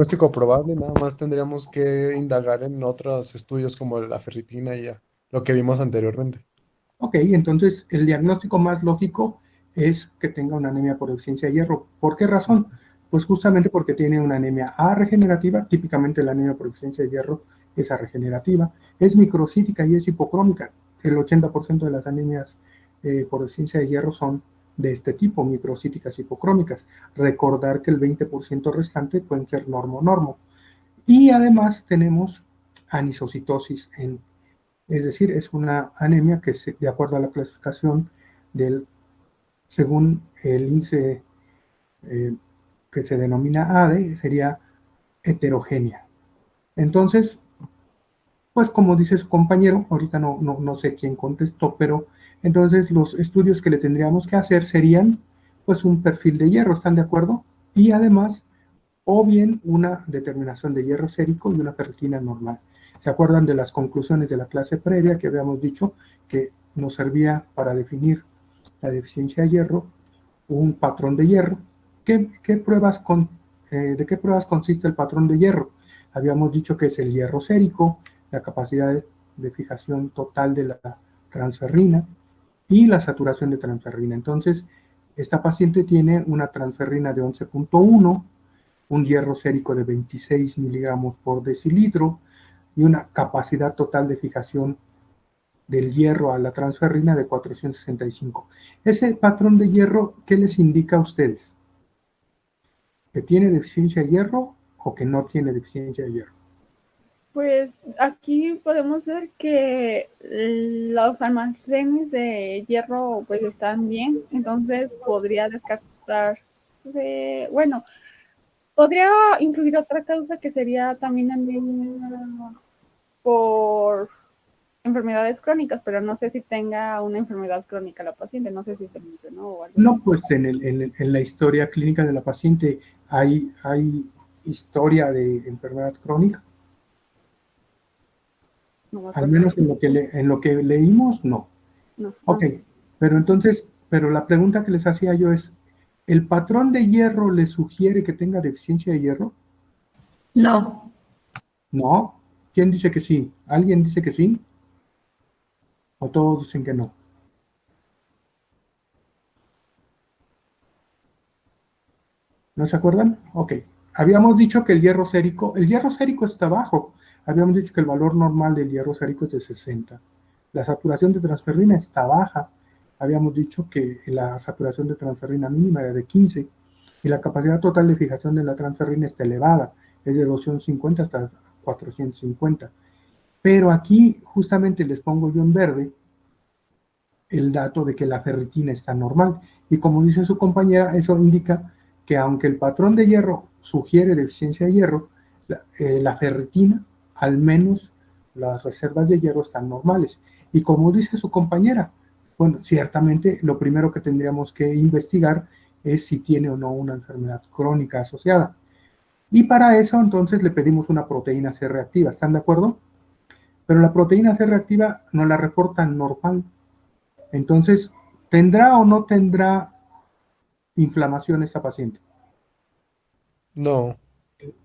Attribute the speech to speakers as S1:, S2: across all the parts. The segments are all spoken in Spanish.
S1: Diagnóstico probable, nada más tendríamos que indagar en otros estudios como la ferritina y ya, lo que vimos anteriormente.
S2: Ok, entonces el diagnóstico más lógico es que tenga una anemia por deficiencia de hierro. ¿Por qué razón? Pues justamente porque tiene una anemia A regenerativa, típicamente la anemia por deficiencia de hierro es A regenerativa, es microcítica y es hipocrómica. El 80% de las anemias por deficiencia de hierro son de este tipo, microcíticas hipocrómicas. Recordar que el 20% restante pueden ser normo-normo. Y además tenemos anisocitosis es decir, es una anemia que, de acuerdo a la clasificación según el índice eh, que se denomina ADE, sería heterogénea. Entonces, pues como dice su compañero, ahorita no sé quién contestó, pero entonces los estudios que le tendríamos que hacer serían pues un perfil de hierro, ¿están de acuerdo? Y además, o bien una determinación de hierro sérico y una ferritina normal. ¿Se acuerdan de las conclusiones de la clase previa que habíamos dicho que nos servía para definir la deficiencia de hierro, un patrón de hierro? ¿De qué pruebas consiste el patrón de hierro? Habíamos dicho que es el hierro sérico, la capacidad de fijación total de la transferrina y la saturación de transferrina. Entonces, esta paciente tiene una transferrina de 11.1, un hierro sérico de 26 miligramos por decilitro y una capacidad total de fijación del hierro a la transferrina de 465. Ese patrón de hierro, ¿qué les indica a ustedes? ¿Que tiene deficiencia de hierro o que no tiene deficiencia de hierro?
S3: Pues aquí podemos ver que los almacenes de hierro pues están bien, entonces podría descartar, bueno, podría incluir otra causa que sería también anemia por enfermedades crónicas, pero no sé si tenga una enfermedad crónica la paciente, no sé si se mencionó o algo
S2: No,
S3: así.
S2: pues en la historia clínica de la paciente hay historia de enfermedad crónica.
S3: No me
S2: Al
S3: acuerdo.
S2: menos en lo que leímos, no.
S3: No.
S2: Ok, pero entonces, pero la pregunta que les hacía yo es, ¿el patrón de hierro le sugiere que tenga deficiencia de hierro?
S4: No,
S2: No. ¿Quién dice que sí? ¿Alguien dice que sí? ¿O todos dicen que no? ¿No se acuerdan? Ok. Habíamos dicho que el hierro sérico está bajo. Habíamos dicho que el valor normal del hierro sérico es de 60. La saturación de transferrina está baja. Habíamos dicho que la saturación de transferrina mínima era de 15 y la capacidad total de fijación de la transferrina está elevada, es de 250 hasta 450. Pero aquí justamente les pongo yo en verde el dato de que la ferritina está normal. Y como dice su compañera, eso indica que aunque el patrón de hierro sugiere deficiencia de hierro, la ferritina, al menos las reservas de hierro están normales. Y como dice su compañera, bueno, ciertamente lo primero que tendríamos que investigar es si tiene o no una enfermedad crónica asociada. Y para eso entonces le pedimos una proteína C reactiva, ¿están de acuerdo? Pero la proteína C reactiva no la reportan normal. Entonces, ¿tendrá o no tendrá inflamación esta paciente?
S1: No,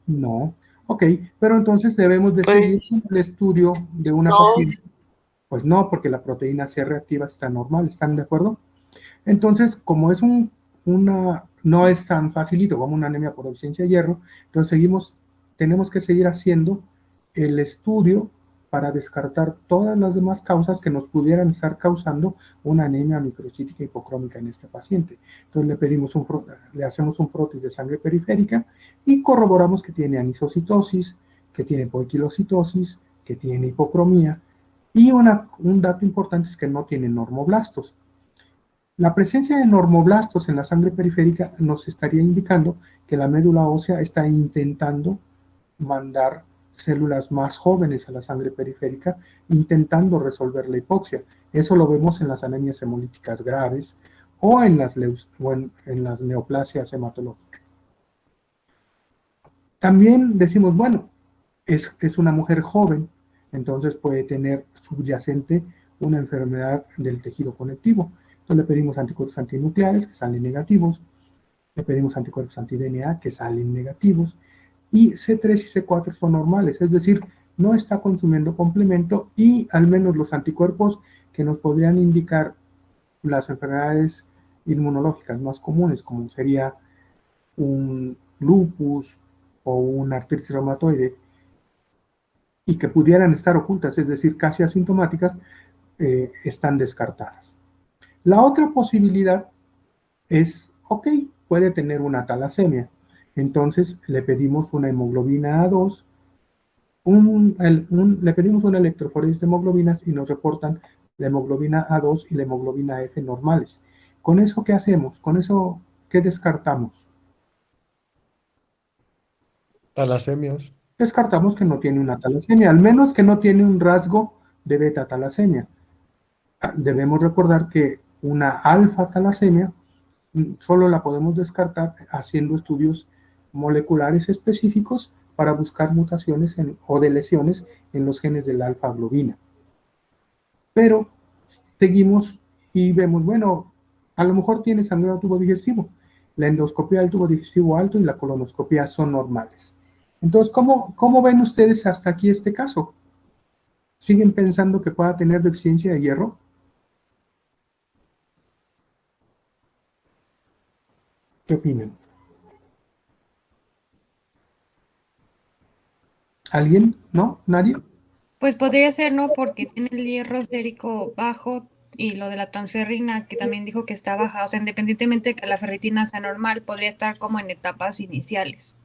S2: No. Ok, pero entonces debemos de
S4: pues
S2: seguir con el estudio de una
S4: no.
S2: paciente. Pues no, porque la proteína C reactiva está normal, ¿están de acuerdo? Entonces, como es no es tan facilito como una anemia por ausencia de hierro, entonces tenemos que seguir haciendo el estudio para descartar todas las demás causas que nos pudieran estar causando una anemia microcítica hipocrómica en este paciente. Entonces le hacemos un prótesis de sangre periférica y corroboramos que tiene anisocitosis, que tiene poiquilocitosis, que tiene hipocromía y un dato importante es que no tiene normoblastos. La presencia de normoblastos en la sangre periférica nos estaría indicando que la médula ósea está intentando mandar células más jóvenes a la sangre periférica, intentando resolver la hipoxia. Eso lo vemos en las anemias hemolíticas graves o en las neoplasias hematológicas. También decimos, bueno, es una mujer joven, entonces puede tener subyacente una enfermedad del tejido conectivo. Entonces le pedimos anticuerpos antinucleares que salen negativos, le pedimos anticuerpos anti-DNA que salen negativos, y C3 y C4 son normales, es decir, no está consumiendo complemento y al menos los anticuerpos que nos podrían indicar las enfermedades inmunológicas más comunes, como sería un lupus o una artritis reumatoide, y que pudieran estar ocultas, es decir, casi asintomáticas, están descartadas. La otra posibilidad es, ok, puede tener una talasemia. Entonces le pedimos una hemoglobina A2, le pedimos una electroforesis de hemoglobinas y nos reportan la hemoglobina A2 y la hemoglobina F normales. ¿Con eso qué hacemos? ¿Con eso qué descartamos?
S1: Talasemias.
S2: Descartamos que no tiene una talasemia, al menos que no tiene un rasgo de beta talasemia. Debemos recordar que una alfa talasemia solo la podemos descartar haciendo estudios moleculares específicos para buscar mutaciones o de lesiones en los genes de la alfa globina. Pero seguimos y vemos, bueno, a lo mejor tiene sangrado tubo digestivo. La endoscopía del tubo digestivo alto y la colonoscopía son normales. Entonces, ¿cómo ven ustedes hasta aquí este caso? ¿Siguen pensando que pueda tener deficiencia de hierro? ¿Qué opinan? ¿Alguien? ¿No? ¿Nadie?
S5: Pues podría ser, ¿no? Porque tiene el hierro sérico bajo y lo de la transferrina, que también dijo que está baja. O sea, independientemente de que la ferritina sea normal, podría estar como en etapas iniciales.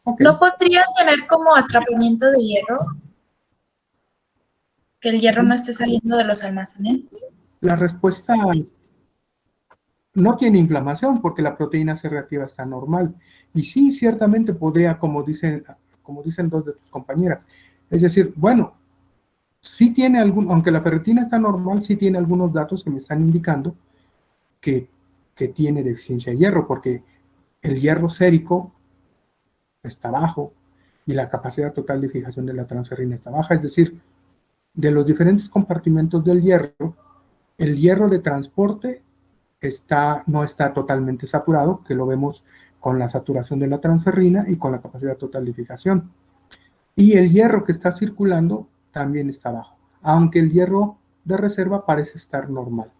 S2: Ok.
S6: ¿No podría tener como atrapamiento de hierro? Que el hierro no esté saliendo de los almacenes.
S2: La respuesta no tiene inflamación porque la proteína C reactiva está normal. Y sí, ciertamente podría, como dicen dos de tus compañeras. Es decir, bueno, sí tiene aunque la ferritina está normal, sí tiene algunos datos que me están indicando que tiene deficiencia de hierro, porque el hierro sérico está bajo y la capacidad total de fijación de la transferrina está baja. Es decir, de los diferentes compartimentos del hierro, el hierro de transporte no está totalmente saturado, que lo vemos con la saturación de la transferrina y con la capacidad total de fijación. Y el hierro que está circulando también está bajo, aunque el hierro de reserva parece estar normal.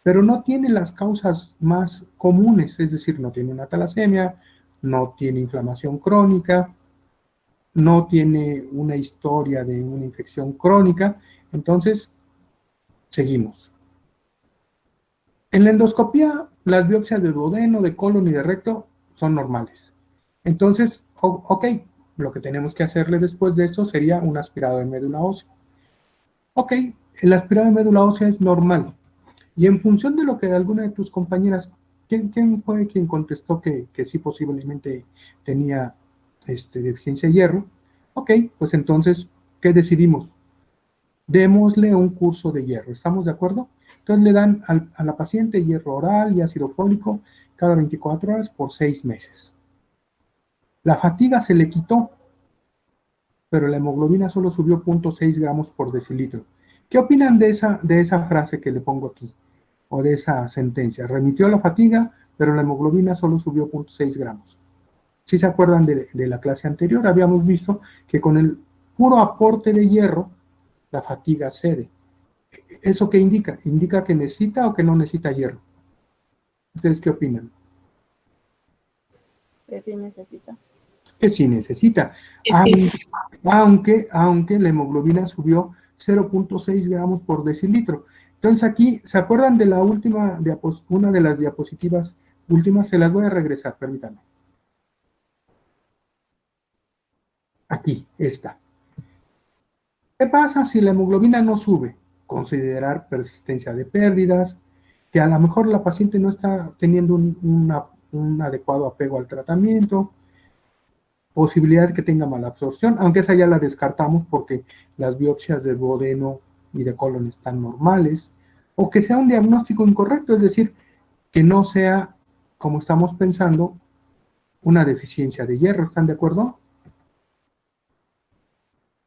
S2: Pero no tiene las causas más comunes, es decir, no tiene una talasemia, no tiene inflamación crónica, no tiene una historia de una infección crónica. Entonces, seguimos. En la endoscopía, las biopsias de duodeno, de colon y de recto son normales. Entonces, ok, lo que tenemos que hacerle después de esto sería un aspirado de médula ósea. Ok, el aspirado de médula ósea es normal. Y en función de lo que alguna de tus compañeras, ¿quién fue quien contestó que sí posiblemente tenía deficiencia de hierro? Ok, pues entonces, ¿qué decidimos? Démosle un curso de hierro, ¿estamos de acuerdo? Entonces le dan a la paciente hierro oral y ácido fólico cada 24 horas por 6 meses. La fatiga se le quitó, pero la hemoglobina solo subió 0.6 gramos por decilitro. ¿Qué opinan de esa frase que le pongo aquí? O de esa sentencia. Remitió la fatiga, pero la hemoglobina solo subió 0.6 gramos. Si se acuerdan de la clase anterior, habíamos visto que con el puro aporte de hierro, la fatiga cede. ¿Eso qué indica? ¿Indica que necesita o que no necesita hierro? ¿Ustedes qué opinan?
S3: Que sí necesita.
S2: Que sí necesita.
S6: Sí.
S2: Aunque la hemoglobina subió 0.6 gramos por decilitro. Entonces aquí, ¿se acuerdan de la última una de las diapositivas últimas? Se las voy a regresar, permítanme. Aquí, esta. ¿Qué pasa si la hemoglobina no sube? Considerar persistencia de pérdidas, que a lo mejor la paciente no está teniendo un adecuado apego al tratamiento, posibilidad de que tenga mala absorción, aunque esa ya la descartamos porque las biopsias de duodeno y de colon están normales, o que sea un diagnóstico incorrecto, es decir, que no sea, como estamos pensando, una deficiencia de hierro. ¿Están de acuerdo?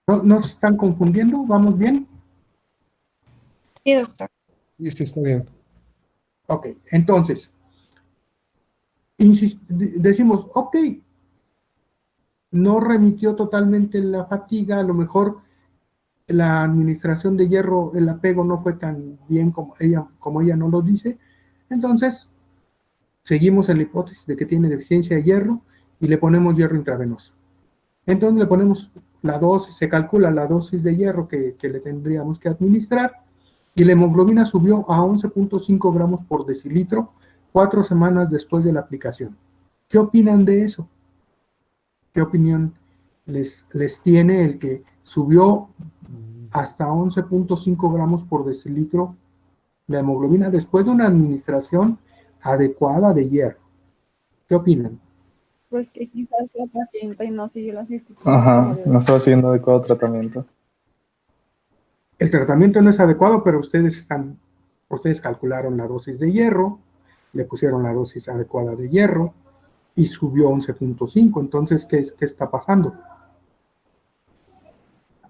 S2: ¿No se están confundiendo? ¿Vamos bien?
S5: Sí, doctor.
S1: Sí, sí, está bien.
S2: Ok, entonces, decimos, ok, no remitió totalmente la fatiga, a lo mejor la administración de hierro, el apego no fue tan bien como ella nos lo dice, entonces seguimos en la hipótesis de que tiene deficiencia de hierro y le ponemos hierro intravenoso. Entonces le ponemos la dosis, se calcula la dosis de hierro que le tendríamos que administrar y la hemoglobina subió a 11.5 gramos por decilitro 4 semanas después de la aplicación. ¿Qué opinan de eso? ¿Qué opinión les tiene el que subió hasta 11.5 gramos por decilitro la hemoglobina después de una administración adecuada de hierro? ¿Qué opinan?
S3: Pues que quizás la paciente no siguió las instrucciones.
S7: Ajá, no estaba haciendo adecuado tratamiento.
S2: El tratamiento no es adecuado, pero ustedes calcularon la dosis de hierro, le pusieron la dosis adecuada de hierro y subió 11.5. Entonces, ¿qué está pasando?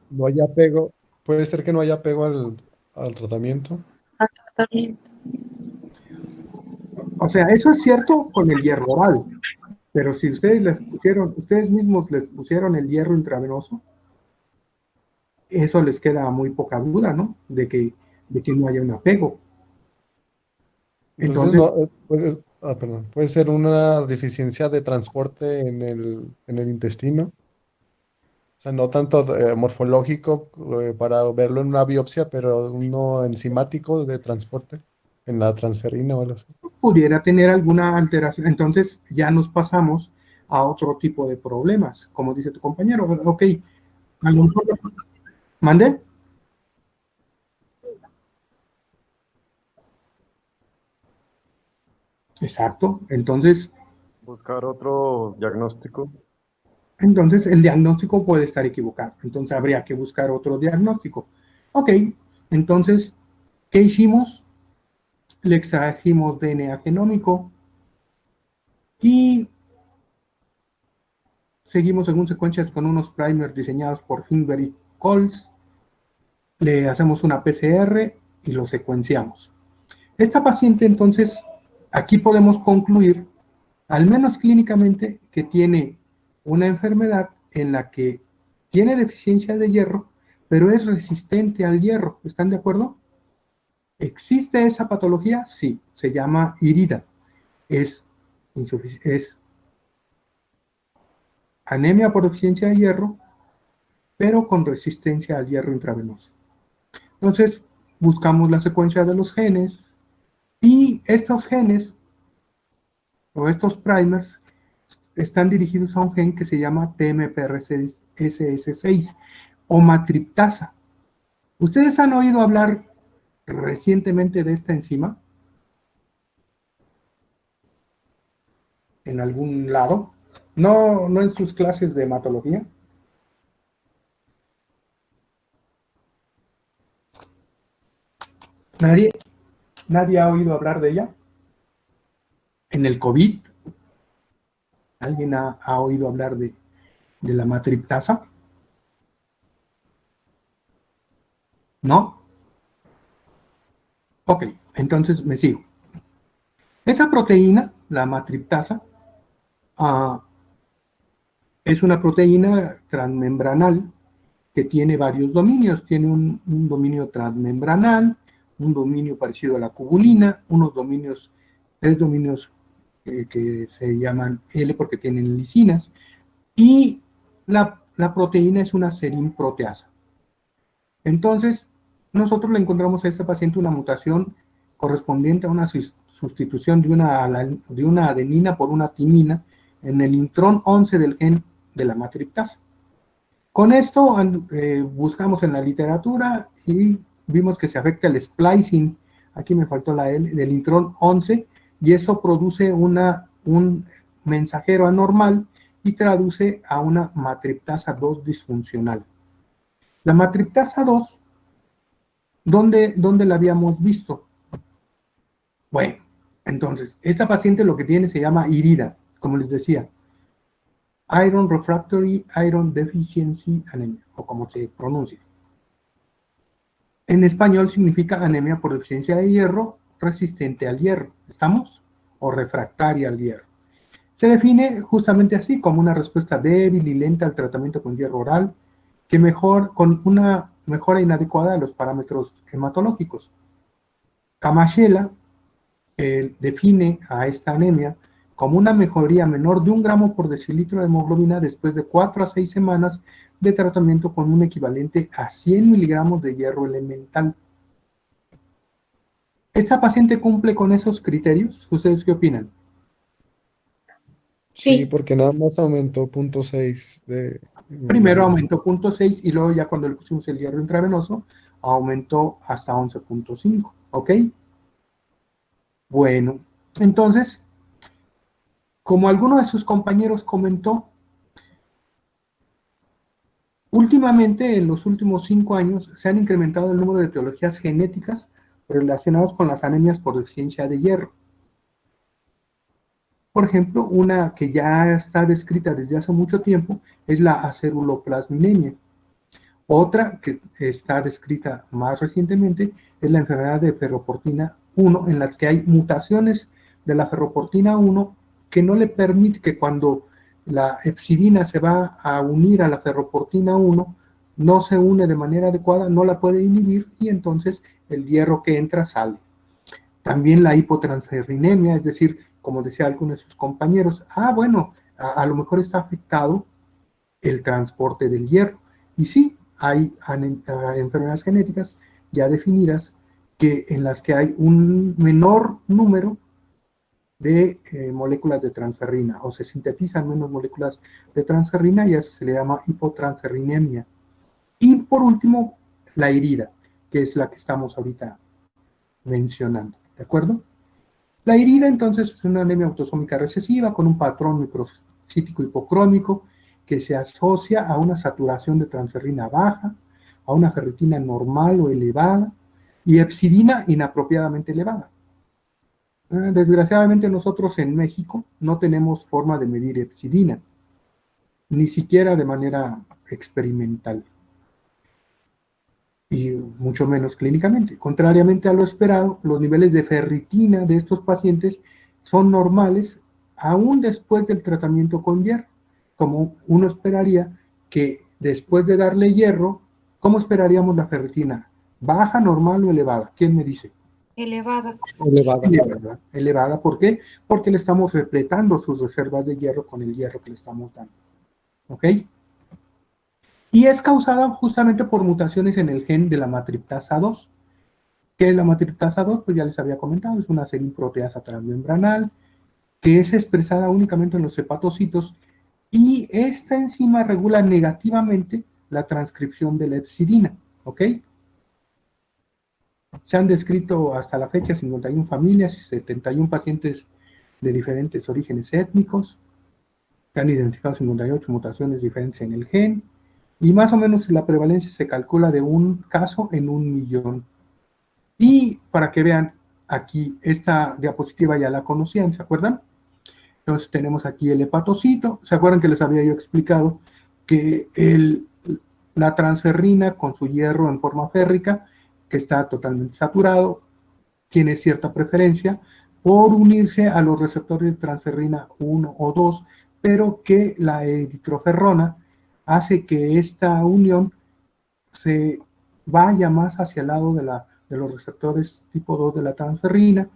S1: No hay apego. Puede ser que no haya apego al tratamiento.
S2: O sea, eso es cierto con el hierro oral, pero si ustedes mismos les pusieron el hierro intravenoso, eso les queda muy poca duda, ¿no? De que no haya un apego.
S1: Entonces,
S2: Entonces,
S1: perdón, puede ser una deficiencia de transporte en el intestino. O sea, no tanto morfológico para verlo en una biopsia, pero uno enzimático de transporte en la transferrina o algo así.
S2: pudiera tener alguna alteración. Entonces, ya nos pasamos a otro tipo de problemas, como dice tu compañero. Ok, a lo mejor. ¿Mande? Exacto. Entonces
S8: Buscar otro diagnóstico.
S2: el diagnóstico puede estar equivocado. Entonces habría que buscar otro diagnóstico. Ok, entonces, ¿qué hicimos? Le extrajimos DNA genómico y seguimos según secuencias con unos primers diseñados por Finberg y Coles. Le hacemos una PCR y lo secuenciamos. Esta paciente, entonces, aquí podemos concluir, al menos clínicamente, que tiene una enfermedad en la que tiene deficiencia de hierro, pero es resistente al hierro. ¿Están de acuerdo? ¿Existe esa patología? Sí, se llama IRIDA. Es anemia por deficiencia de hierro, pero con resistencia al hierro intravenoso. Entonces, buscamos la secuencia de los genes y estos genes o estos primers están dirigidos a un gen que se llama TMPRSS6 o matriptasa. ¿Ustedes han oído hablar recientemente de esta enzima? ¿En algún lado? No en sus clases de hematología. ¿Nadie ha oído hablar de ella? ¿En el COVID? ¿Alguien ha oído hablar de la matriptasa? ¿No? Ok, entonces me sigo. Esa proteína, la matriptasa, es una proteína transmembranal que tiene varios dominios. Tiene un dominio transmembranal, un dominio parecido a la cubulina, tres dominios que se llaman L porque tienen lisinas, y la proteína es una serin-proteasa. Entonces, nosotros le encontramos a esta paciente una mutación correspondiente a una sustitución de una adenina por una timina en el intrón 11 del gen de la matriptasa. Con esto buscamos en la literatura y vimos que se afecta el splicing, aquí me faltó la L, del intrón 11, y eso produce un mensajero anormal y traduce a una matriptasa 2 disfuncional. La matriptasa 2, ¿dónde la habíamos visto? Bueno, entonces, esta paciente lo que tiene se llama IRIDA, como les decía, Iron Refractory Iron Deficiency Anemia, o como se pronuncia. En español significa anemia por deficiencia de hierro resistente al hierro. ¿Estamos? O refractaria al hierro. Se define justamente así, como una respuesta débil y lenta al tratamiento con hierro oral, con una mejora inadecuada de los parámetros hematológicos. Camachella define a esta anemia como una mejoría menor de 1 gramo por decilitro de hemoglobina después de 4 a 6 semanas de tratamiento con un equivalente a 100 miligramos de hierro elemental. ¿Esta paciente cumple con esos criterios? ¿Ustedes qué opinan?
S1: Sí,
S6: Sí,
S1: porque nada más aumentó 0.6 de
S2: Primero
S1: hemoglobina.
S2: aumentó 0.6 y luego ya cuando le pusimos el hierro intravenoso aumentó hasta 11.5, ¿ok? Bueno, entonces, como alguno de sus compañeros comentó, últimamente, en los últimos 5 años, se han incrementado el número de etiologías genéticas relacionadas con las anemias por deficiencia de hierro. Por ejemplo, una que ya está descrita desde hace mucho tiempo es la aceruloplasminemia. Otra que está descrita más recientemente es la enfermedad de ferroportina 1, en las que hay mutaciones de la ferroportina 1 que no le permite que cuando la hepcidina se va a unir a la ferroportina 1, no se une de manera adecuada, no la puede inhibir y entonces el hierro que entra sale. También la hipotransferrinemia, es decir, como decía alguno de sus compañeros, bueno, a lo mejor está afectado el transporte del hierro. Y sí, hay enfermedades genéticas ya definidas en las que hay un menor número de moléculas de transferrina o se sintetizan menos moléculas de transferrina y a eso se le llama hipotransferrinemia. Y por último, la irida, que es la que estamos ahorita mencionando, ¿de acuerdo? La irida entonces es una anemia autosómica recesiva con un patrón microcítico hipocrómico que se asocia a una saturación de transferrina baja, a una ferritina normal o elevada y hepcidina inapropiadamente elevada. Desgraciadamente nosotros en México no tenemos forma de medir hepcidina, ni siquiera de manera experimental y mucho menos clínicamente. Contrariamente a lo esperado, los niveles de ferritina de estos pacientes son normales aún después del tratamiento con hierro, como uno esperaría que después de darle hierro, ¿cómo esperaríamos la ferritina? ¿Baja, normal o elevada? ¿Quién me dice?
S5: Elevada.
S1: Elevada.
S2: Elevada. ¿Elevada por qué? Porque le estamos repletando sus reservas de hierro con el hierro que le estamos dando. ¿Ok? Y es causada justamente por mutaciones en el gen de la matriptasa 2. ¿Qué es la matriptasa 2? Pues ya les había comentado, es una serinproteasa transmembranal que es expresada únicamente en los hepatocitos y esta enzima regula negativamente la transcripción de la hepcidina, ¿ok? Se han descrito hasta la fecha 51 familias y 71 pacientes de diferentes orígenes étnicos. Se han identificado 58 mutaciones diferentes en el gen y más o menos la prevalencia se calcula de un caso en 1.000.000. Y para que vean, aquí esta diapositiva ya la conocían, ¿se acuerdan? Entonces tenemos aquí el hepatocito. ¿Se acuerdan que les había yo explicado que la transferrina con su hierro en forma férrica, que está totalmente saturado, tiene cierta preferencia por unirse a los receptores de transferrina 1 o 2, pero que la eritroferrona hace que esta unión se vaya más hacia el lado de los receptores tipo 2 de la transferrina.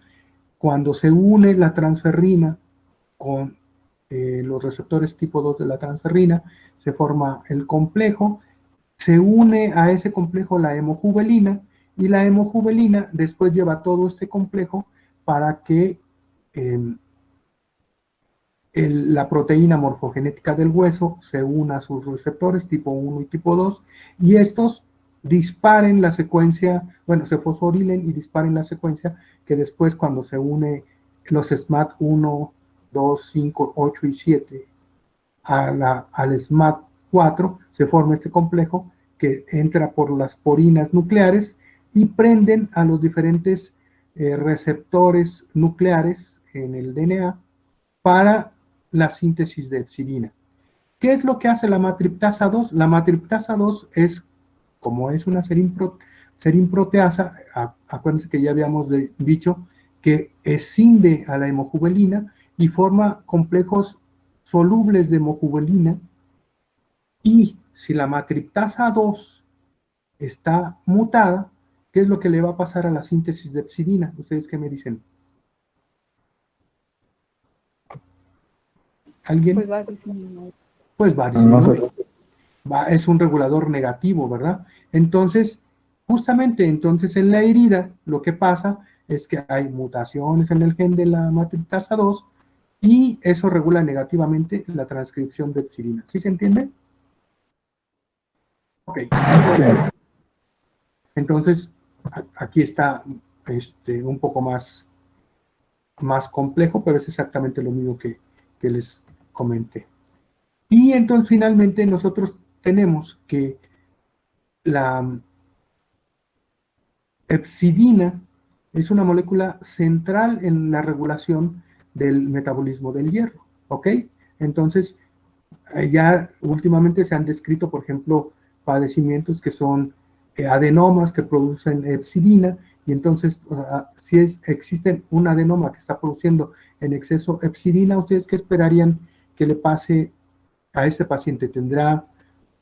S2: Cuando se une la transferrina con los receptores tipo 2 de la transferrina, se forma el complejo, se une a ese complejo la hemojuvelina, y la hemojuvelina después lleva todo este complejo para que la proteína morfogenética del hueso se una a sus receptores tipo 1 y tipo 2, y estos disparen la secuencia, bueno, se fosforilen y disparen la secuencia que después cuando se une los SMAD 1, 2, 5, 8 y 7 al SMAD 4, se forma este complejo que entra por las porinas nucleares y prenden a los diferentes receptores nucleares en el DNA para la síntesis de hepcidina. ¿Qué es lo que hace la matriptasa 2? La matriptasa 2 es, como es una serinproteasa, acuérdense que ya habíamos dicho que escinde a la hemojuvelina y forma complejos solubles de hemojuvelina. Y si la matriptasa 2 está mutada, ¿qué es lo que le va a pasar a la síntesis de epsidina? ¿Ustedes qué me dicen? ¿Alguien?
S3: Pues va a disminuir.
S2: Pues va a
S7: No sé.
S2: disminuir. Es un regulador negativo, ¿verdad? Entonces, justamente entonces en la herida lo que pasa es que hay mutaciones en el gen de la matriptasa 2 y eso regula negativamente la transcripción de epsidina. ¿Sí se entiende? Ok.
S7: Sí.
S2: Entonces, aquí está un poco más complejo, pero es exactamente lo mismo que les comenté. Y entonces finalmente nosotros tenemos que la epsidina es una molécula central en la regulación del metabolismo del hierro, ¿ok? Entonces, ya últimamente se han descrito, por ejemplo, padecimientos que son adenomas que producen epsidina, y entonces, si existe un adenoma que está produciendo en exceso epsidina, ¿ustedes qué esperarían que le pase a este paciente? ¿Tendrá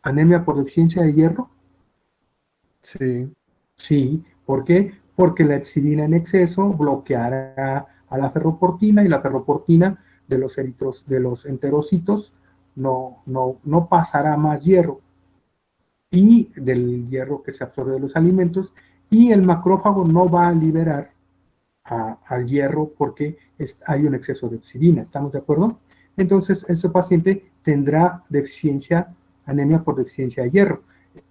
S2: anemia por deficiencia de hierro?
S1: Sí.
S2: Sí, ¿por qué? Porque la epsidina en exceso bloqueará a la ferroportina y la ferroportina de los enterocitos no pasará más hierro y del hierro que se absorbe de los alimentos y el macrófago no va a liberar al hierro porque hay un exceso de epsidina, ¿estamos de acuerdo? Entonces, ese paciente tendrá deficiencia, anemia por deficiencia de hierro.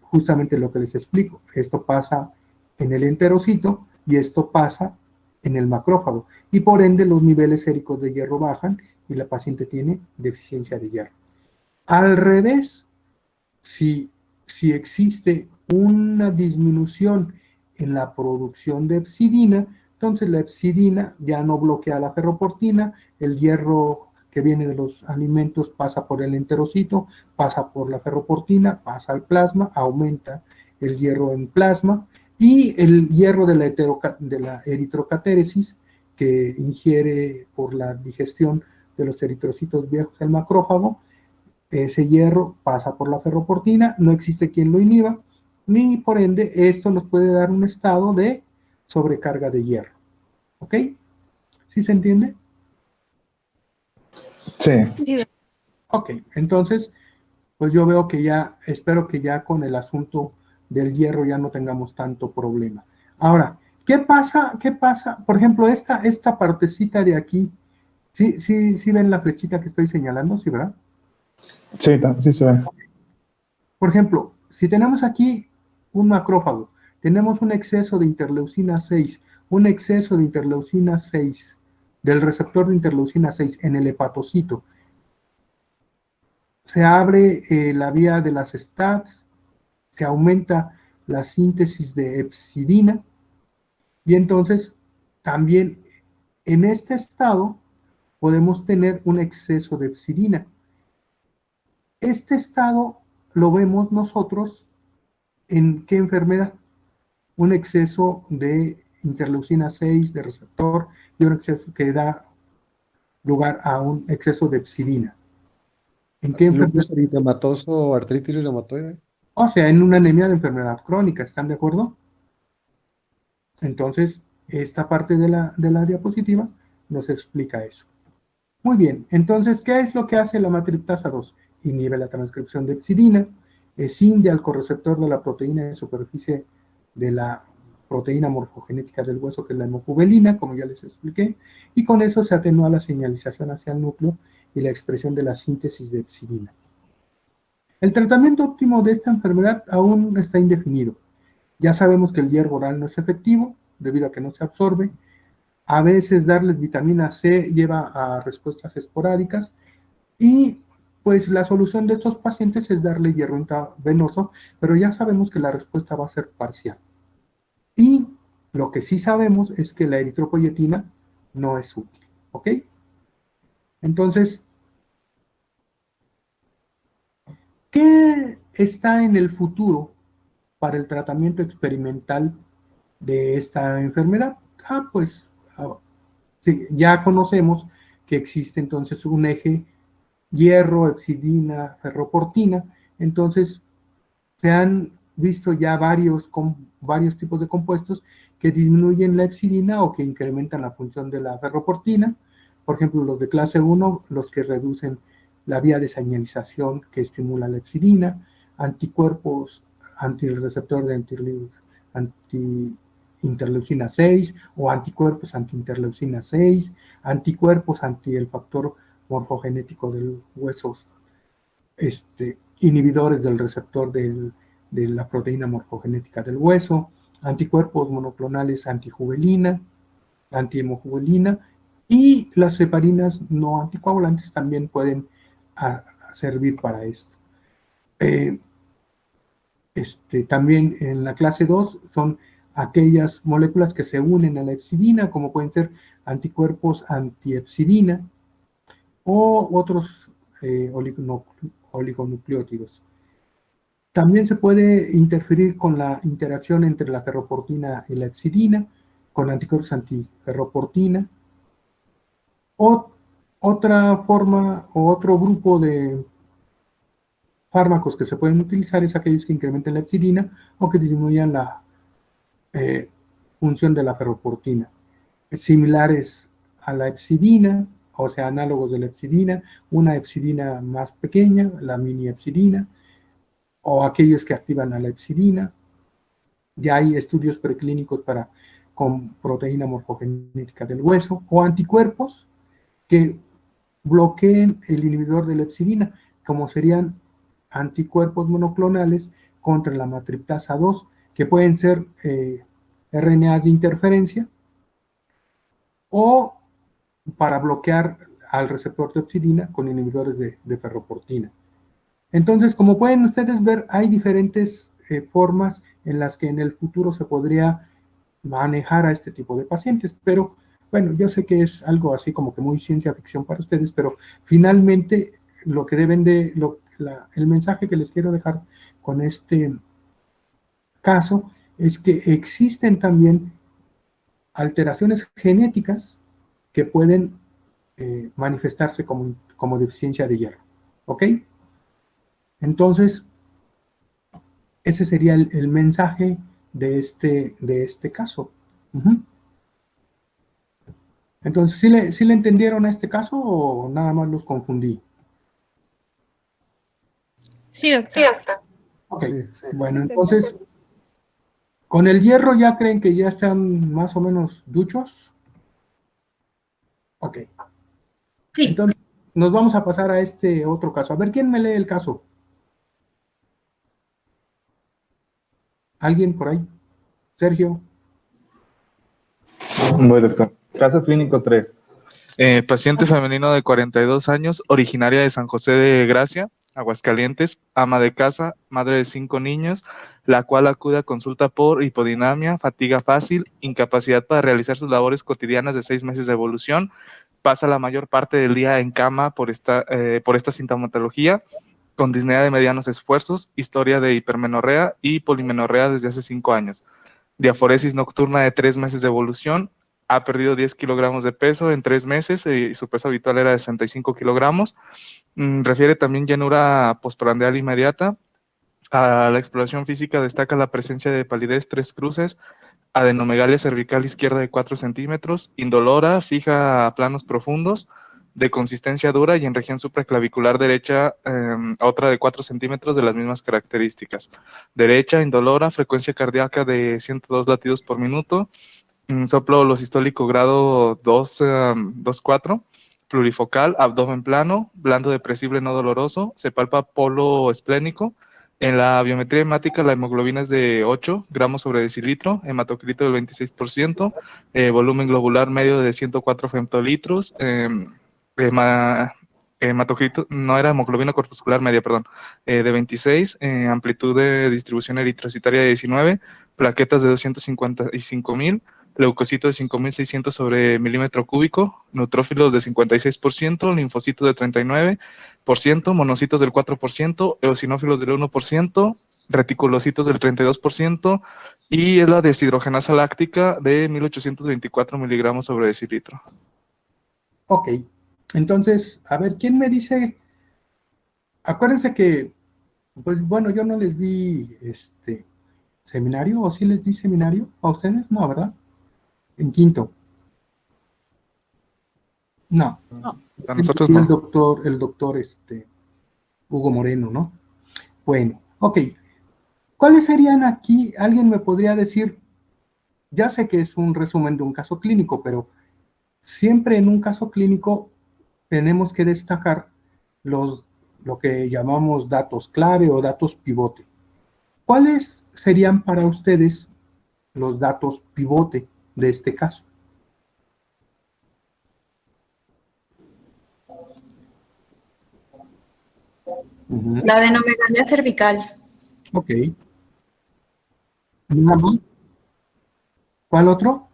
S2: Justamente lo que les explico. Esto pasa en el enterocito y esto pasa en el macrófago. Y por ende, los niveles séricos de hierro bajan y la paciente tiene deficiencia de hierro. Al revés, si existe una disminución en la producción de epsidina, entonces la epsidina ya no bloquea la ferroportina, el hierro que viene de los alimentos pasa por el enterocito, pasa por la ferroportina, pasa al plasma, aumenta el hierro en plasma y el hierro de la eritrocatéresis que ingiere por la digestión de los eritrocitos viejos del macrófago, ese hierro pasa por la ferroportina, no existe quien lo inhiba, ni por ende esto nos puede dar un estado de sobrecarga de hierro. ¿Ok? ¿Sí se entiende?
S7: Sí.
S2: Ok, entonces, pues yo veo que ya, espero que ya con el asunto del hierro ya no tengamos tanto problema. Ahora, ¿qué pasa? ¿Qué pasa? Por ejemplo, esta partecita de aquí, ¿sí ven la flechita que estoy señalando? ¿Sí, verdad?
S7: Sí, sí se ve.
S2: Por ejemplo, si tenemos aquí un macrófago, tenemos un exceso de interleucina 6, un exceso de interleucina 6, del receptor de interleucina 6 en el hepatocito, se abre la vía de las STATs, se aumenta la síntesis de epsidina y entonces también en este estado podemos tener un exceso de epsidina. Este estado lo vemos nosotros en qué enfermedad. Un exceso de interleucina 6 de receptor y un exceso que da lugar a un exceso de epsidina. ¿En qué enfermedad?
S1: Lupus eritematoso o artritis reumatoide.
S2: O sea, en una anemia de enfermedad crónica, ¿están de acuerdo? Entonces, esta parte de la diapositiva nos explica eso. Muy bien, entonces, ¿qué es lo que hace la matriptasa 2? Inhibe la transcripción de epsidina, escinde al correceptor de la proteína de superficie de la proteína morfogenética del hueso, que es la hemojuvelina, como ya les expliqué, y con eso se atenúa la señalización hacia el núcleo y la expresión de la síntesis de epsidina. El tratamiento óptimo de esta enfermedad aún está indefinido. Ya sabemos que el hierro oral no es efectivo, debido a que no se absorbe. A veces darles vitamina C lleva a respuestas esporádicas y pues la solución de estos pacientes es darle hierro intravenoso, pero ya sabemos que la respuesta va a ser parcial. Y lo que sí sabemos es que la eritropoyetina no es útil, ¿ok? Entonces, ¿qué está en el futuro para el tratamiento experimental de esta enfermedad? Pues sí, ya conocemos que existe entonces un eje hierro, epsidina, ferroportina. Entonces, se han visto ya varios tipos de compuestos que disminuyen la epsidina o que incrementan la función de la ferroportina. Por ejemplo, los de clase 1, los que reducen la vía de señalización que estimula la epsidina, anticuerpos anti el receptor de anti-interleucina 6 o anticuerpos anti-interleucina 6, anticuerpos anti el factor morfogenético del hueso, inhibidores del receptor de la proteína morfogenética del hueso, anticuerpos monoclonales antijuvelina, antihemojubelina, y las heparinas no anticoagulantes también pueden servir para esto. También en la clase 2 son aquellas moléculas que se unen a la epsidina, como pueden ser anticuerpos antiepsidina o otros oligonucleótidos. También se puede interferir con la interacción entre la ferroportina y la epsidina, con anticuerpos antiferroportina. Otra forma o otro grupo de fármacos que se pueden utilizar es aquellos que incrementen la epsidina o que disminuyan la función de la ferroportina. Similares a la epsidina, o sea, análogos de la epsidina, una epsidina más pequeña, la mini epsidina, o aquellos que activan a la epsidina. Ya hay estudios preclínicos con proteína morfogenética del hueso, o anticuerpos que bloqueen el inhibidor de la epsidina, como serían anticuerpos monoclonales contra la matriptasa 2, que pueden ser RNAs de interferencia, o para bloquear al receptor de epsidina con inhibidores de ferroportina. Entonces, como pueden ustedes ver, hay diferentes formas en las que en el futuro se podría manejar a este tipo de pacientes, pero bueno, yo sé que es algo así como que muy ciencia ficción para ustedes, pero finalmente lo que deben de, el mensaje que les quiero dejar con este caso es que existen también alteraciones genéticas que pueden manifestarse como deficiencia de hierro, ¿ok? Entonces, ese sería el mensaje de este caso. Entonces, ¿sí le entendieron a este caso o nada más los confundí?
S5: Sí, doctor.
S2: Ok,
S1: Sí, sí.
S2: bueno, entonces, ¿con el hierro ya creen que ya están más o menos duchos? Ok.
S6: Sí.
S2: Entonces, nos vamos a pasar a este otro caso. A ver, ¿quién me lee el caso? ¿Alguien por ahí? Sergio.
S7: Voy, doctor. Caso clínico 3. Paciente femenino de 42 años, originaria de San José de Gracia, Aguascalientes, ama de casa, madre de 5 niños, la cual acude a consulta por hipodinamia, fatiga fácil, incapacidad para realizar sus labores cotidianas de 6 meses de evolución, pasa la mayor parte del día en cama por esta sintomatología, con disnea de medianos esfuerzos, historia de hipermenorrea y polimenorrea desde hace 5 años. Diaforesis nocturna de 3 meses de evolución, ha perdido 10 kilogramos de peso en 3 meses y su peso habitual era de 65 kilogramos. Refiere también llanura postprandial inmediata. A la exploración física destaca la presencia de palidez 3 cruces, adenomegalia cervical izquierda de 4 centímetros, indolora, fija a planos profundos, de consistencia dura y en región supraclavicular derecha otra de 4 centímetros de las mismas características. Derecha, indolora, frecuencia cardíaca de 102 latidos por minuto, soplo sistólico grado 2-4, plurifocal, abdomen plano, blando depresible no doloroso, se palpa polo esplénico. En la biometría hemática la hemoglobina es de 8 gramos sobre decilitro, hematocrito del 26%, volumen globular medio de 104 femtolitros, hematocrito, no era hemoglobina corpuscular media, perdón, de 26, amplitud de distribución eritrocitaria de 19, plaquetas de 255,000, leucocitos de 5.600 sobre milímetro cúbico, neutrófilos de 56%, linfocitos de 39%, monocitos del 4%, eosinófilos del 1%, reticulocitos del 32%, y es la deshidrogenasa láctica de 1824 miligramos sobre decilitro.
S2: Ok. Entonces, a ver, ¿quién me dice? Acuérdense que, pues bueno, yo no les di seminario, ¿o sí les di seminario a ustedes? No, ¿verdad? En quinto. No.
S7: A nosotros
S2: Y
S7: no.
S2: el doctor Hugo Moreno, ¿no? Bueno, ok. ¿Cuáles serían aquí? Alguien me podría decir, ya sé que es un resumen de un caso clínico, pero siempre en un caso clínico tenemos que destacar lo que llamamos datos clave o datos pivote. ¿Cuáles serían para ustedes los datos pivote de este caso? Ujú.
S4: La adenomegalia cervical.
S2: Ok. ¿Nada más? ¿Cuál otro?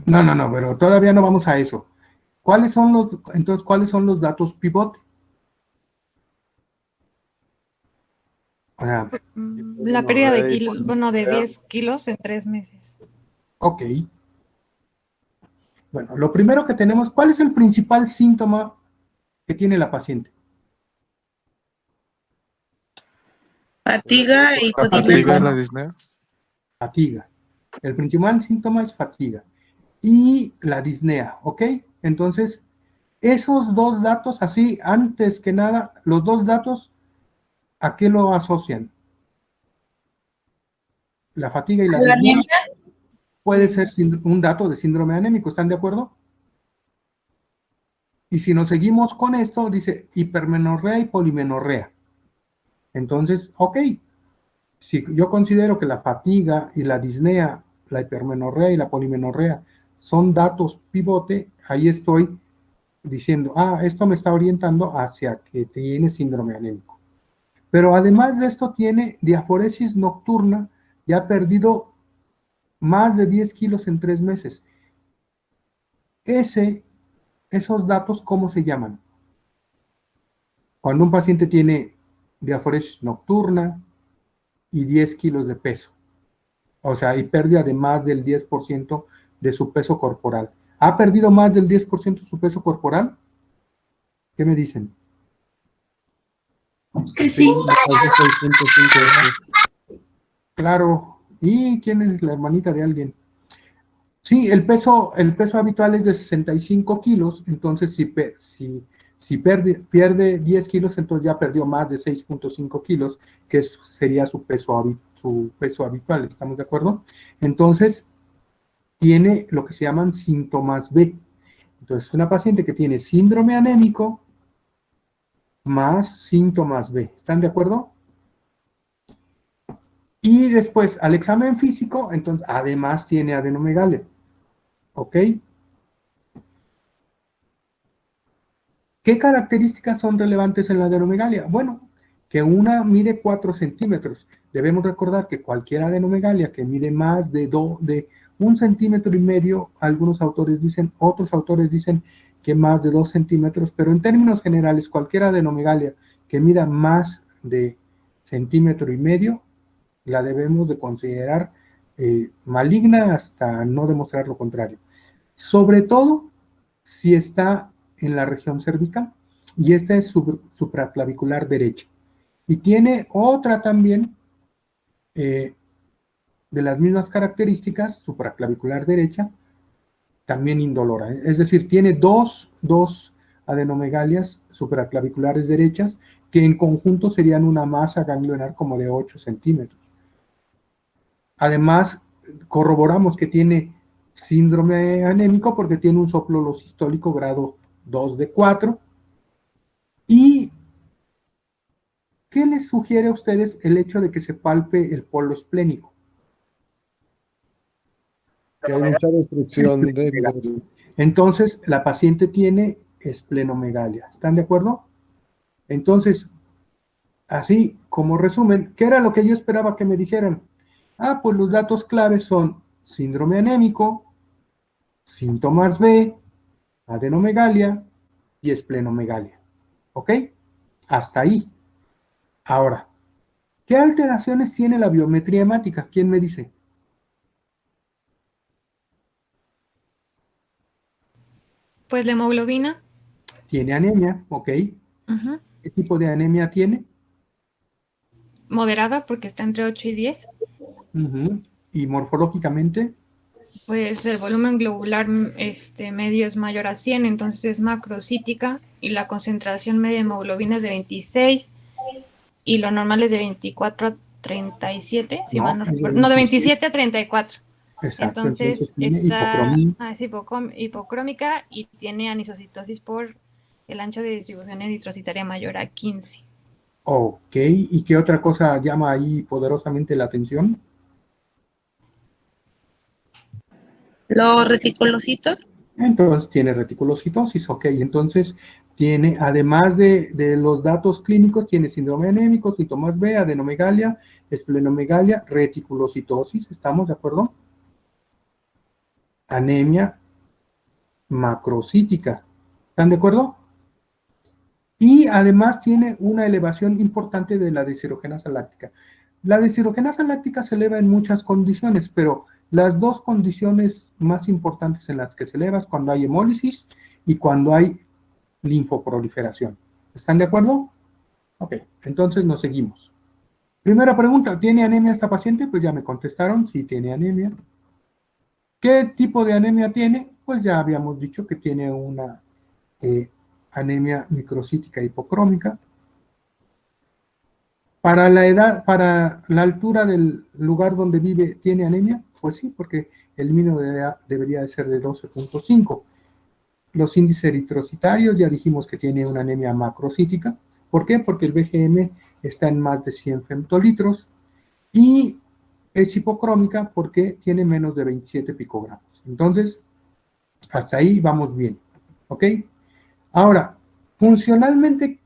S2: No, pero todavía no vamos a eso. Entonces, cuáles son los datos pivote? O sea,
S5: La pérdida de
S8: Gonorrea y
S5: kilos, bueno, de
S8: polinuclear.
S5: 10 kilos en 3 meses.
S2: ok. Bueno, lo primero que tenemos, ¿cuál es el principal síntoma que tiene la paciente?
S6: Fatiga e
S7: La
S6: hipotiroidismo.
S7: fatiga y la disnea.
S2: Fatiga. El principal síntoma es fatiga. Y la disnea, ¿ok? Entonces, esos dos datos, así, antes que nada, los dos datos, ¿a qué lo asocian? La fatiga y la
S6: La
S2: disnea
S6: anemia,
S2: puede ser un dato de síndrome anémico, ¿están de acuerdo? Y si nos seguimos con esto, dice hipermenorrea y polimenorrea. Entonces, ok, si yo considero que la fatiga y la disnea, la hipermenorrea y la polimenorrea son datos pivote, ahí estoy diciendo, esto me está orientando hacia que tiene síndrome anémico. Pero además de esto tiene diaforesis nocturna, ya ha perdido más de 10 kilos en 3 meses. Esos datos, ¿cómo se llaman? Cuando un paciente tiene diaforesis nocturna y 10 kilos de peso, o sea, y pérdida de más del 10% de su peso corporal. ¿Ha perdido más del 10% de su peso corporal? ¿Qué me dicen?
S6: que
S1: Sí,
S6: sí.
S1: más de 6.5.
S2: Claro. ¿Y quién es la hermanita de alguien? Sí, el peso habitual es de 65 kilos, entonces si pierde 10 kilos, entonces ya perdió más de 6.5 kilos, que sería su peso habitual, ¿estamos de acuerdo? Entonces, tiene lo que se llaman síntomas B. Entonces, una paciente que tiene síndrome anémico más síntomas B, ¿están de acuerdo? Y después, al examen físico, entonces, además tiene adenomegalia, ¿ok? ¿Qué características son relevantes en la adenomegalia? Bueno, que una mide 4 centímetros. Debemos recordar que cualquier adenomegalia que mide más de 1,5 centímetros, otros autores dicen que más de 2 centímetros, pero en términos generales, cualquier adenomegalia que mida más de 1,5 centímetros, la debemos de considerar maligna hasta no demostrar lo contrario. Sobre todo si está en la región cervical, y esta es supraclavicular derecha. Y tiene otra también de las mismas características, supraclavicular derecha, también indolora. Es decir, tiene dos adenomegalias supraclaviculares derechas que en conjunto serían una masa ganglionar como de 8 centímetros. Además, corroboramos que tiene síndrome anémico porque tiene un soplo sistólico grado 2 de 4. ¿Y qué les sugiere a ustedes el hecho de que se palpe el polo esplénico?
S1: Que hay mucha destrucción de evidencia.
S2: Entonces, la paciente tiene esplenomegalia. ¿Están de acuerdo? Entonces, así como resumen, ¿qué era lo que yo esperaba que me dijeran? Pues los datos claves son síndrome anémico, síntomas B, adenomegalia y esplenomegalia. ¿Ok? Hasta ahí. Ahora, ¿qué alteraciones tiene la biometría hemática? ¿Quién me dice?
S5: Pues la hemoglobina.
S2: Tiene anemia, ok.
S5: Ujú.
S2: ¿Qué tipo de anemia tiene?
S5: Moderada porque está entre 8 y 10.
S2: Ujú. ¿Y morfológicamente?
S5: Pues el volumen globular medio es mayor a 100, entonces es macrocítica y la concentración media de hemoglobina es de 26 y lo normal es de 24 a 37, si mal
S2: No,
S5: no
S2: es de
S5: recuerdo. No, de
S2: 26.
S5: 27 a 34.
S2: Exacto, entonces
S5: Entonces
S2: tiene hipocromía.
S5: es hipocrómica y tiene anisocitosis por el ancho de distribución eritrocitaria mayor a 15.
S2: Ok, ¿y qué otra cosa llama ahí poderosamente la atención?
S9: Los reticulocitos.
S2: Entonces tiene reticulocitosis, ok. Entonces tiene, además de los datos clínicos, tiene síndrome anémico, síntomas B, adenomegalia, esplenomegalia, reticulocitosis, ¿estamos de acuerdo? Anemia macrocítica, ¿están de acuerdo? Y además tiene una elevación importante de la deshidrogenasa láctica. La deshidrogenasa láctica se eleva en muchas condiciones, pero las dos condiciones más importantes en las que se eleva es cuando hay hemólisis y cuando hay linfoproliferación. ¿Están de acuerdo? Ok, entonces nos seguimos. Primera pregunta, ¿tiene anemia esta paciente? Pues ya me contestaron, sí tiene anemia. ¿Qué tipo de anemia tiene? Pues ya habíamos dicho que tiene una anemia microcítica hipocrómica. Para la edad, para la altura del lugar donde vive, ¿tiene anemia? Pues sí, porque el mínimo de edad debería de ser de 12.5. Los índices eritrocitarios, ya dijimos que tiene una anemia macrocítica. ¿Por qué? Porque el BGM está en más de 100 femtolitros y es hipocrómica porque tiene menos de 27 picogramos. Entonces, hasta ahí vamos bien. ¿Ok? Ahora, funcionalmente,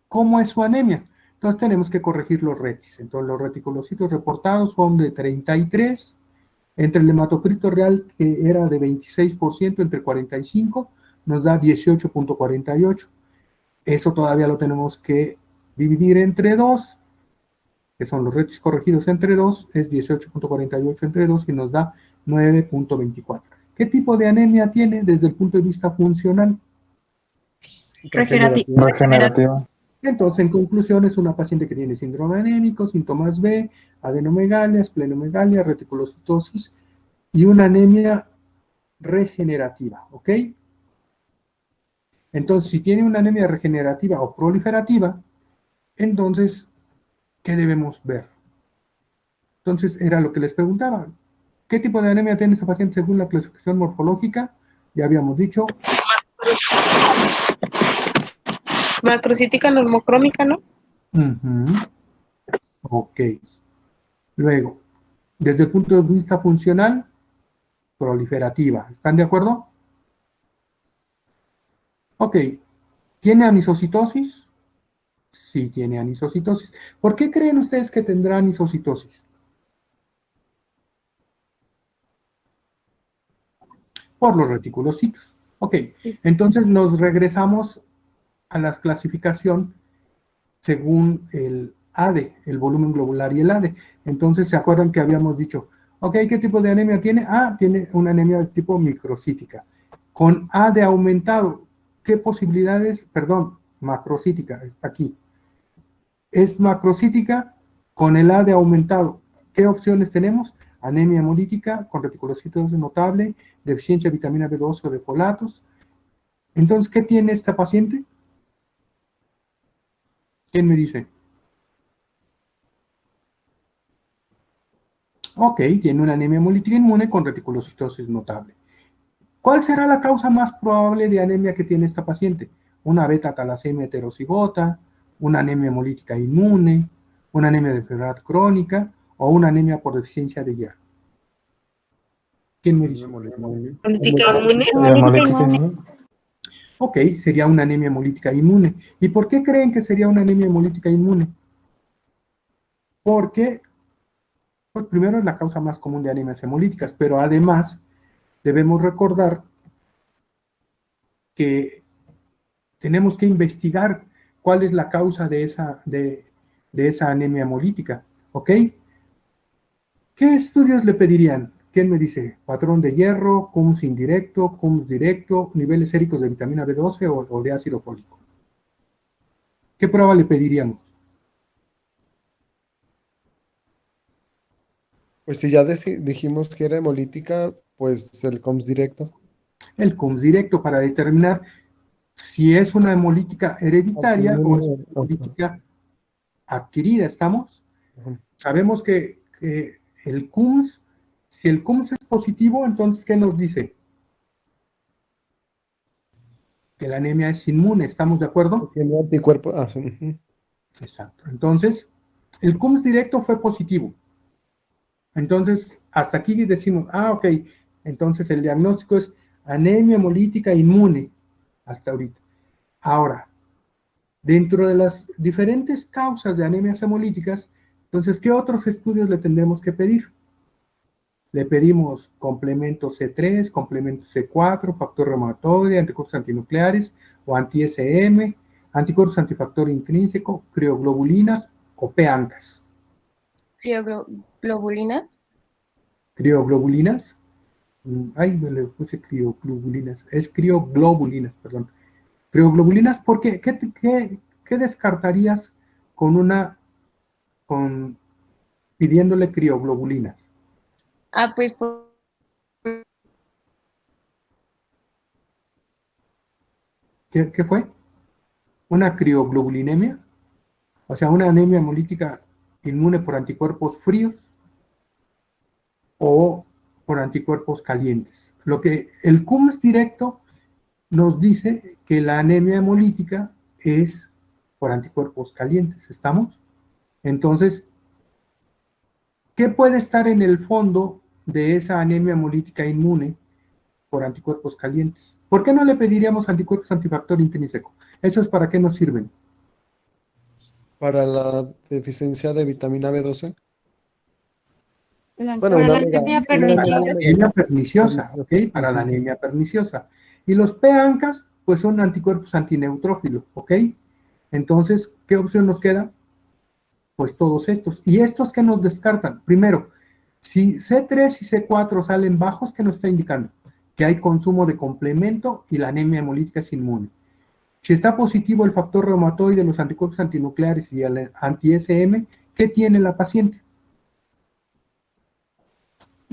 S2: ¿cómo es su anemia? Entonces tenemos que corregir los retis. Entonces los reticulocitos reportados son de 33, entre el hematocrito real que era de 26%, entre 45, nos da 18.48. Eso todavía lo tenemos que dividir entre 2, que son los retis corregidos entre 2, es 18.48 entre 2 y nos da 9.24. ¿Qué tipo de anemia tiene desde el punto de vista funcional?
S4: Regenerativa.
S7: Regenerativa.
S2: Entonces, en conclusión, es una paciente que tiene síndrome anémico, síntomas B, adenomegalia, esplenomegalia, reticulocitosis y una anemia regenerativa, ¿ok? Entonces, si tiene una anemia regenerativa o proliferativa, entonces, ¿qué debemos ver? Entonces, era lo que les preguntaba. ¿Qué tipo de anemia tiene esta paciente según la clasificación morfológica? Ya habíamos dicho.
S9: Macrocítica normocrómica, ¿no?
S2: Ok. Luego, desde el punto de vista funcional, proliferativa. ¿Están de acuerdo? Ok. ¿Tiene anisocitosis? Sí, tiene anisocitosis. ¿Por qué creen ustedes que tendrá anisocitosis? Por los reticulocitos. Ok. Entonces nos regresamos a la clasificación según el ADE, el volumen globular y el ADE. Entonces, ¿se acuerdan que habíamos dicho, ok, ¿qué tipo de anemia tiene? Ah, tiene una anemia de tipo microcítica. Con ADE aumentado, ¿qué posibilidades? Perdón, macrocítica, está aquí. Es macrocítica con el ADE aumentado. ¿Qué opciones tenemos? Anemia hemolítica con reticulocitos notable, deficiencia de vitamina B12 o de folatos. Entonces, ¿qué tiene esta paciente? ¿Quién me dice? Ok, tiene una anemia hemolítica inmune con reticulocitosis notable. ¿Cuál será la causa más probable de anemia que tiene esta paciente? Una beta-talasemia heterocigota, una anemia hemolítica inmune, una anemia de enfermedad crónica o una anemia por deficiencia de hierro. ¿Quién me dice?
S9: Política inmune.
S7: Hemolítica inmune.
S2: Ok, sería una anemia hemolítica inmune. ¿Y por qué creen que sería una anemia hemolítica inmune? Porque, pues primero es la causa más común de anemias hemolíticas, pero además debemos recordar que tenemos que investigar cuál es la causa de esa anemia hemolítica, ¿ok? ¿Qué estudios le pedirían? ¿quién me dice? Patrón de hierro, CUMS indirecto, CUMS directo, niveles séricos de vitamina B12 o de ácido fólico. ¿Qué prueba le pediríamos?
S1: Pues si ya dijimos que era hemolítica, pues el COMS directo.
S2: El CUMS directo para determinar si es una hemolítica hereditaria o es una hemolítica adquirida, ¿estamos?
S1: Ajá.
S2: Sabemos que el CUMS, si el CUMS es positivo, entonces, ¿qué nos dice? Que la anemia es inmune, ¿estamos de acuerdo?
S1: Tiene anticuerpo. Ah, sí, ujú.
S2: Exacto. Entonces, el CUMS directo fue positivo. Entonces, hasta aquí decimos, ok, entonces el diagnóstico es anemia hemolítica inmune, hasta ahorita. Ahora, dentro de las diferentes causas de anemias hemolíticas, entonces, ¿qué otros estudios le tendremos que pedir? Le pedimos complemento C3, complemento C4, factor reumatoide, anticuerpos antinucleares o anti-SM, anticuerpos antifactor intrínseco, crioglobulinas o PANCAS.
S9: Crioglobulinas.
S2: Crioglobulinas. Ay, me le puse crioglobulinas. Es crioglobulinas, perdón. Crioglobulinas, ¿por qué? ¿Qué descartarías pidiéndole crioglobulinas?
S9: Pues
S2: ¿Qué fue? ¿Una crioglobulinemia? O sea, una anemia hemolítica inmune por anticuerpos fríos o por anticuerpos calientes. Lo que el CUMS directo nos dice que la anemia hemolítica es por anticuerpos calientes, ¿estamos? Entonces, ¿qué puede estar en el fondo de esa anemia hemolítica inmune por anticuerpos calientes? ¿Por qué no le pediríamos anticuerpos antifactor intrínseco? ¿Esos para qué nos sirven?
S1: Para la deficiencia de vitamina B12. Bueno,
S5: Para
S1: una
S5: la anemia
S1: una
S5: perniciosa.
S2: Anemia perniciosa, ¿ok? Para la anemia perniciosa. Y los PANCAS, pues son anticuerpos antineutrófilos, ¿ok? Entonces, ¿qué opción nos queda? Pues todos estos. ¿Y estos qué nos descartan? Primero, si C3 y C4 salen bajos, ¿qué nos está indicando? Que hay consumo de complemento y la anemia hemolítica es inmune. Si está positivo el factor reumatoide, los anticuerpos antinucleares y el anti-SM, ¿qué tiene la paciente?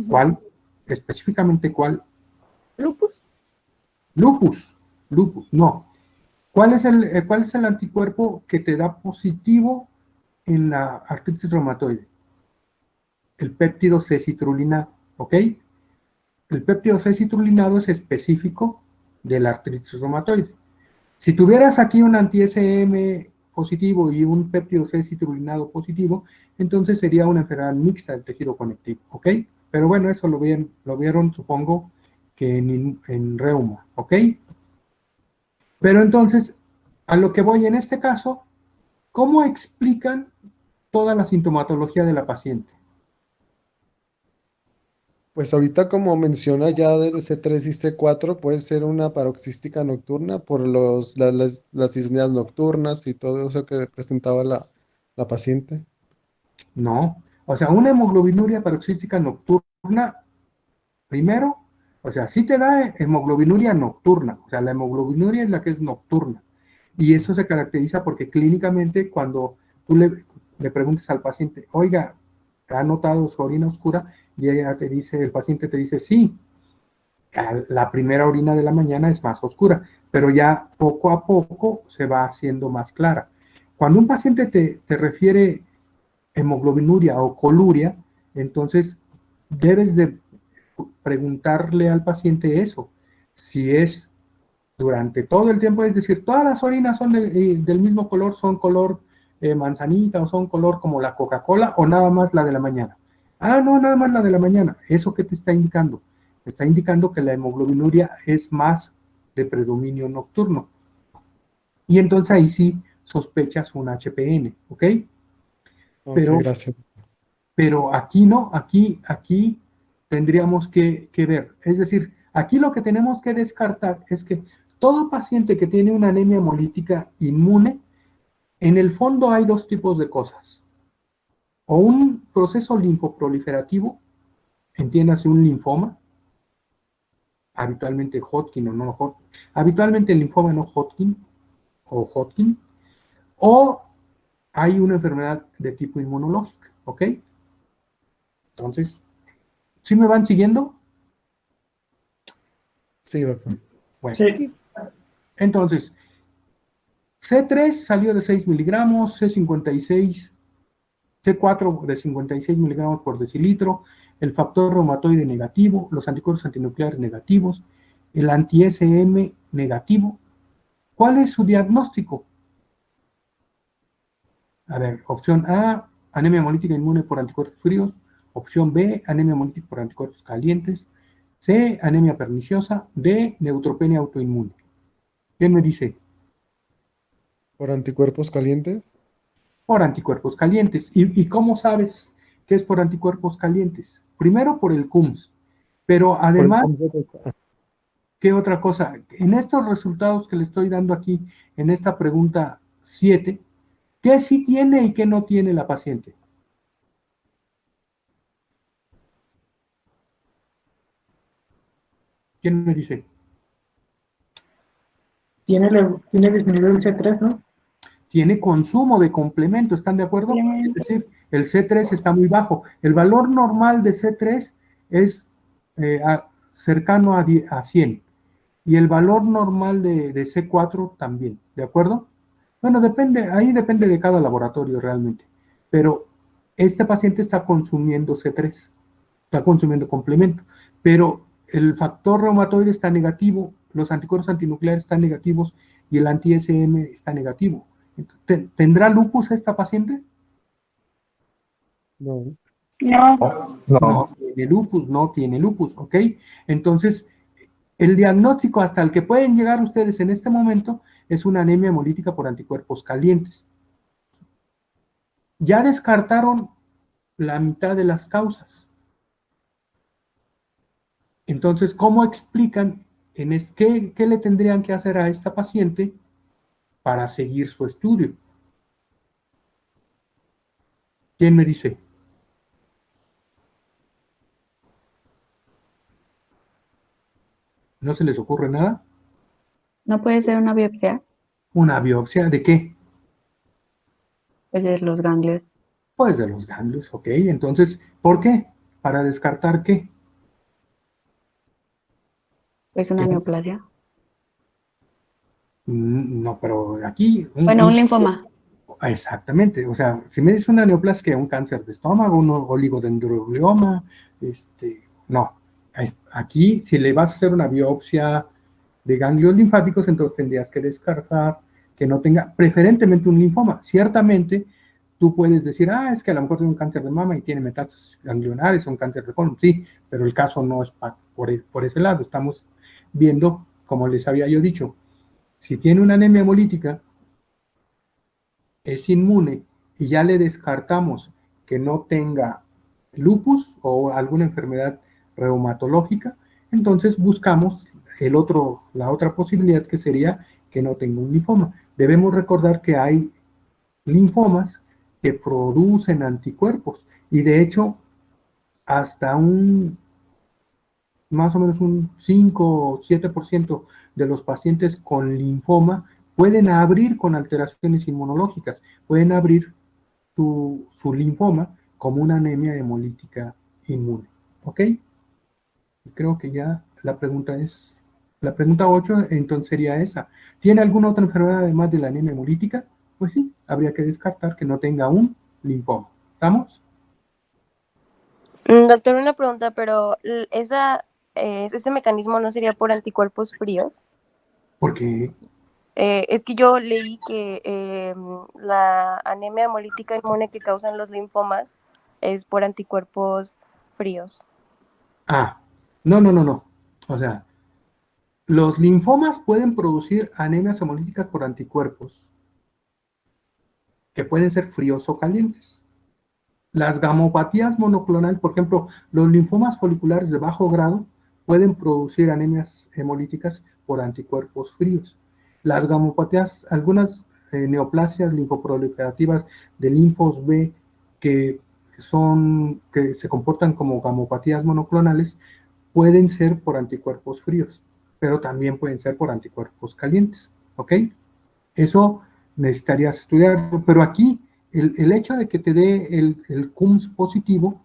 S2: ¿Cuál? Específicamente, ¿cuál?
S3: Lupus.
S2: Lupus. Lupus, no. ¿Cuál es el anticuerpo que te da positivo en la artritis reumatoide? El péptido C-citrulinado, ¿ok? El péptido C-citrulinado es específico de la artritis reumatoide. Si tuvieras aquí un anti-SM positivo y un péptido C-citrulinado positivo, entonces sería una enfermedad mixta del tejido conectivo, ¿ok? Pero bueno, eso lo vieron, supongo, que en reuma, ¿ok? Pero entonces, a lo que voy en este caso, ¿cómo explican toda la sintomatología de la paciente?
S1: Pues ahorita como menciona ya de C3 y C4 puede ser una paroxística nocturna por las disneas nocturnas y todo eso que presentaba la paciente.
S2: No. O sea, una hemoglobinuria paroxística nocturna, primero, o sea, sí te da hemoglobinuria nocturna. O sea, la hemoglobinuria es la que es nocturna. Y eso se caracteriza porque clínicamente cuando tú le preguntas al paciente, oiga, ¿ha notado su orina oscura? Y ella te dice, el paciente te dice, sí, la primera orina de la mañana es más oscura, pero ya poco a poco se va haciendo más clara. Cuando un paciente te refiere hemoglobinuria o coluria, entonces debes de preguntarle al paciente eso, si es durante todo el tiempo, es decir, todas las orinas son del mismo color, son color manzanita o son color como la Coca-Cola o nada más la de la mañana. No, nada más la de la mañana. ¿Eso qué te está indicando? Te está indicando que la hemoglobinuria es más de predominio nocturno. Y entonces ahí sí sospechas un HPN, ¿ok?
S1: Ok, gracias.
S2: Pero aquí no, aquí tendríamos que ver. Es decir, aquí lo que tenemos que descartar es que todo paciente que tiene una anemia hemolítica inmune, en el fondo hay dos tipos de cosas. O un proceso linfoproliferativo entiéndase un linfoma, habitualmente Hodgkin o no Hodgkin, habitualmente el linfoma no Hodgkin o Hodgkin, o hay una enfermedad de tipo inmunológica, ¿ok? Entonces, ¿sí me van siguiendo?
S1: Sí, doctor.
S2: Bueno,
S6: Sí.
S2: entonces, C3 salió de 6 miligramos, C56, C4 de 56 miligramos por decilitro, el factor reumatoide negativo, los anticuerpos antinucleares negativos, el anti-SM negativo. ¿Cuál es su diagnóstico? A ver, opción A, anemia hemolítica inmune por anticuerpos fríos. Opción B, anemia hemolítica por anticuerpos calientes. C, anemia perniciosa. D, neutropenia autoinmune. ¿Quién me dice?
S1: ¿Por anticuerpos calientes?
S2: Por anticuerpos calientes. ¿Y cómo sabes que es por anticuerpos calientes? Primero por el CUMS, pero
S1: Por el
S2: además,
S1: concepto.
S2: ¿qué otra cosa? En estos resultados que le estoy dando aquí, en esta pregunta 7, ¿qué sí tiene y qué no tiene la paciente? ¿Quién me dice?
S6: Tiene disminuido el C3, ¿no?
S2: Tiene consumo de complemento, ¿están de acuerdo? Es
S6: Complemento.
S2: decir, el C3 está muy bajo. El valor normal de C3 es cercano a 100 y el valor normal de C4 también, ¿de acuerdo? Bueno, ahí depende de cada laboratorio realmente, pero este paciente está consumiendo C3, está consumiendo complemento, pero el factor reumatoide está negativo, los anticuerpos antinucleares están negativos y el anti-SM está negativo. ¿Tendrá lupus esta paciente?
S1: No.
S6: No.
S2: No tiene lupus, no tiene lupus, ¿ok? Entonces, el diagnóstico hasta el que pueden llegar ustedes en este momento es una anemia hemolítica por anticuerpos calientes. Ya descartaron la mitad de las causas. Entonces, ¿cómo explican qué le tendrían que hacer a esta paciente para seguir su estudio? ¿Quién me dice? ¿No se les ocurre nada?
S10: ¿No puede ser una biopsia?
S2: ¿Una biopsia de qué?
S10: Pues de los ganglios.
S2: Pues de los ganglios, ok. Entonces, ¿por qué? ¿Para descartar qué?
S10: Pues una neoplasia.
S2: No, pero aquí...
S10: Bueno, un linfoma.
S2: Exactamente, o sea, si me dices una neoplasia, un cáncer de estómago, un oligodendroglioma, no. Aquí, si le vas a hacer una biopsia de ganglios linfáticos, entonces tendrías que descartar que no tenga preferentemente un linfoma. Ciertamente, tú puedes decir, es que a lo mejor tiene un cáncer de mama y tiene metástasis ganglionares o un cáncer de colon. Sí, pero el caso no es por ese lado. Estamos viendo, como les había yo dicho, si tiene una anemia hemolítica, es inmune y ya le descartamos que no tenga lupus o alguna enfermedad reumatológica, entonces buscamos la otra posibilidad que sería que no tenga un linfoma. Debemos recordar que hay linfomas que producen anticuerpos y de hecho hasta más o menos un 5 o 7% de los pacientes con linfoma pueden abrir con alteraciones inmunológicas, pueden abrir su linfoma como una anemia hemolítica inmune. ¿Ok? Y creo que ya la pregunta 8 entonces sería esa. ¿Tiene alguna otra enfermedad además de la anemia hemolítica? Pues sí, habría que descartar que no tenga un linfoma. ¿Estamos?
S11: Doctor, una pregunta, pero ese mecanismo no sería por anticuerpos fríos.
S2: Porque
S11: Es que yo leí que la anemia hemolítica inmune que causan los linfomas es por anticuerpos fríos.
S2: No. O sea, los linfomas pueden producir anemias hemolíticas por anticuerpos que pueden ser fríos o calientes. Las gamopatías monoclonales, por ejemplo, los linfomas foliculares de bajo grado pueden producir anemias hemolíticas por anticuerpos fríos. Las gamopatías, algunas neoplasias linfoproliferativas de linfos B que que se comportan como gamopatías monoclonales pueden ser por anticuerpos fríos, pero también pueden ser por anticuerpos calientes, ¿ok? Eso necesitarías estudiarlo, pero aquí el hecho de que te dé el CUMS positivo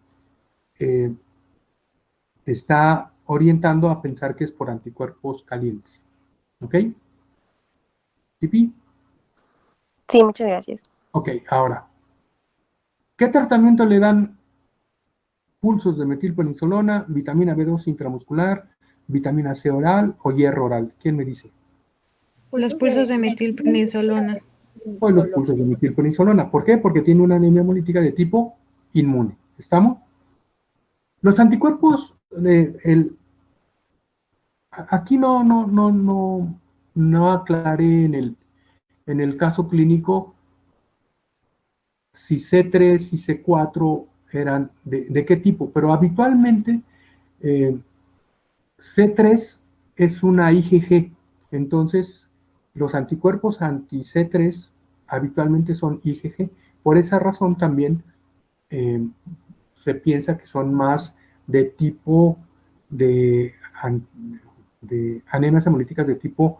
S2: te está orientando a pensar que es por anticuerpos calientes, ¿ok? ¿Tipi?
S11: Sí, muchas gracias.
S2: Ok, ahora, ¿qué tratamiento le dan? Pulsos de metilprednisolona, vitamina B2 intramuscular, vitamina C oral o hierro oral. ¿Quién me dice?
S5: Los pulsos de metilprednisolona.
S2: Pues los pulsos de metilprednisolona. ¿Por qué? Porque tiene una anemia hemolítica de tipo inmune. ¿Estamos? Los anticuerpos, aquí no aclaré en el caso clínico si C3 y C4 eran de qué tipo, pero habitualmente C3 es una IgG, entonces los anticuerpos anti-C3 habitualmente son IgG. Por esa razón también se piensa que son más de tipo de anemias hemolíticas de tipo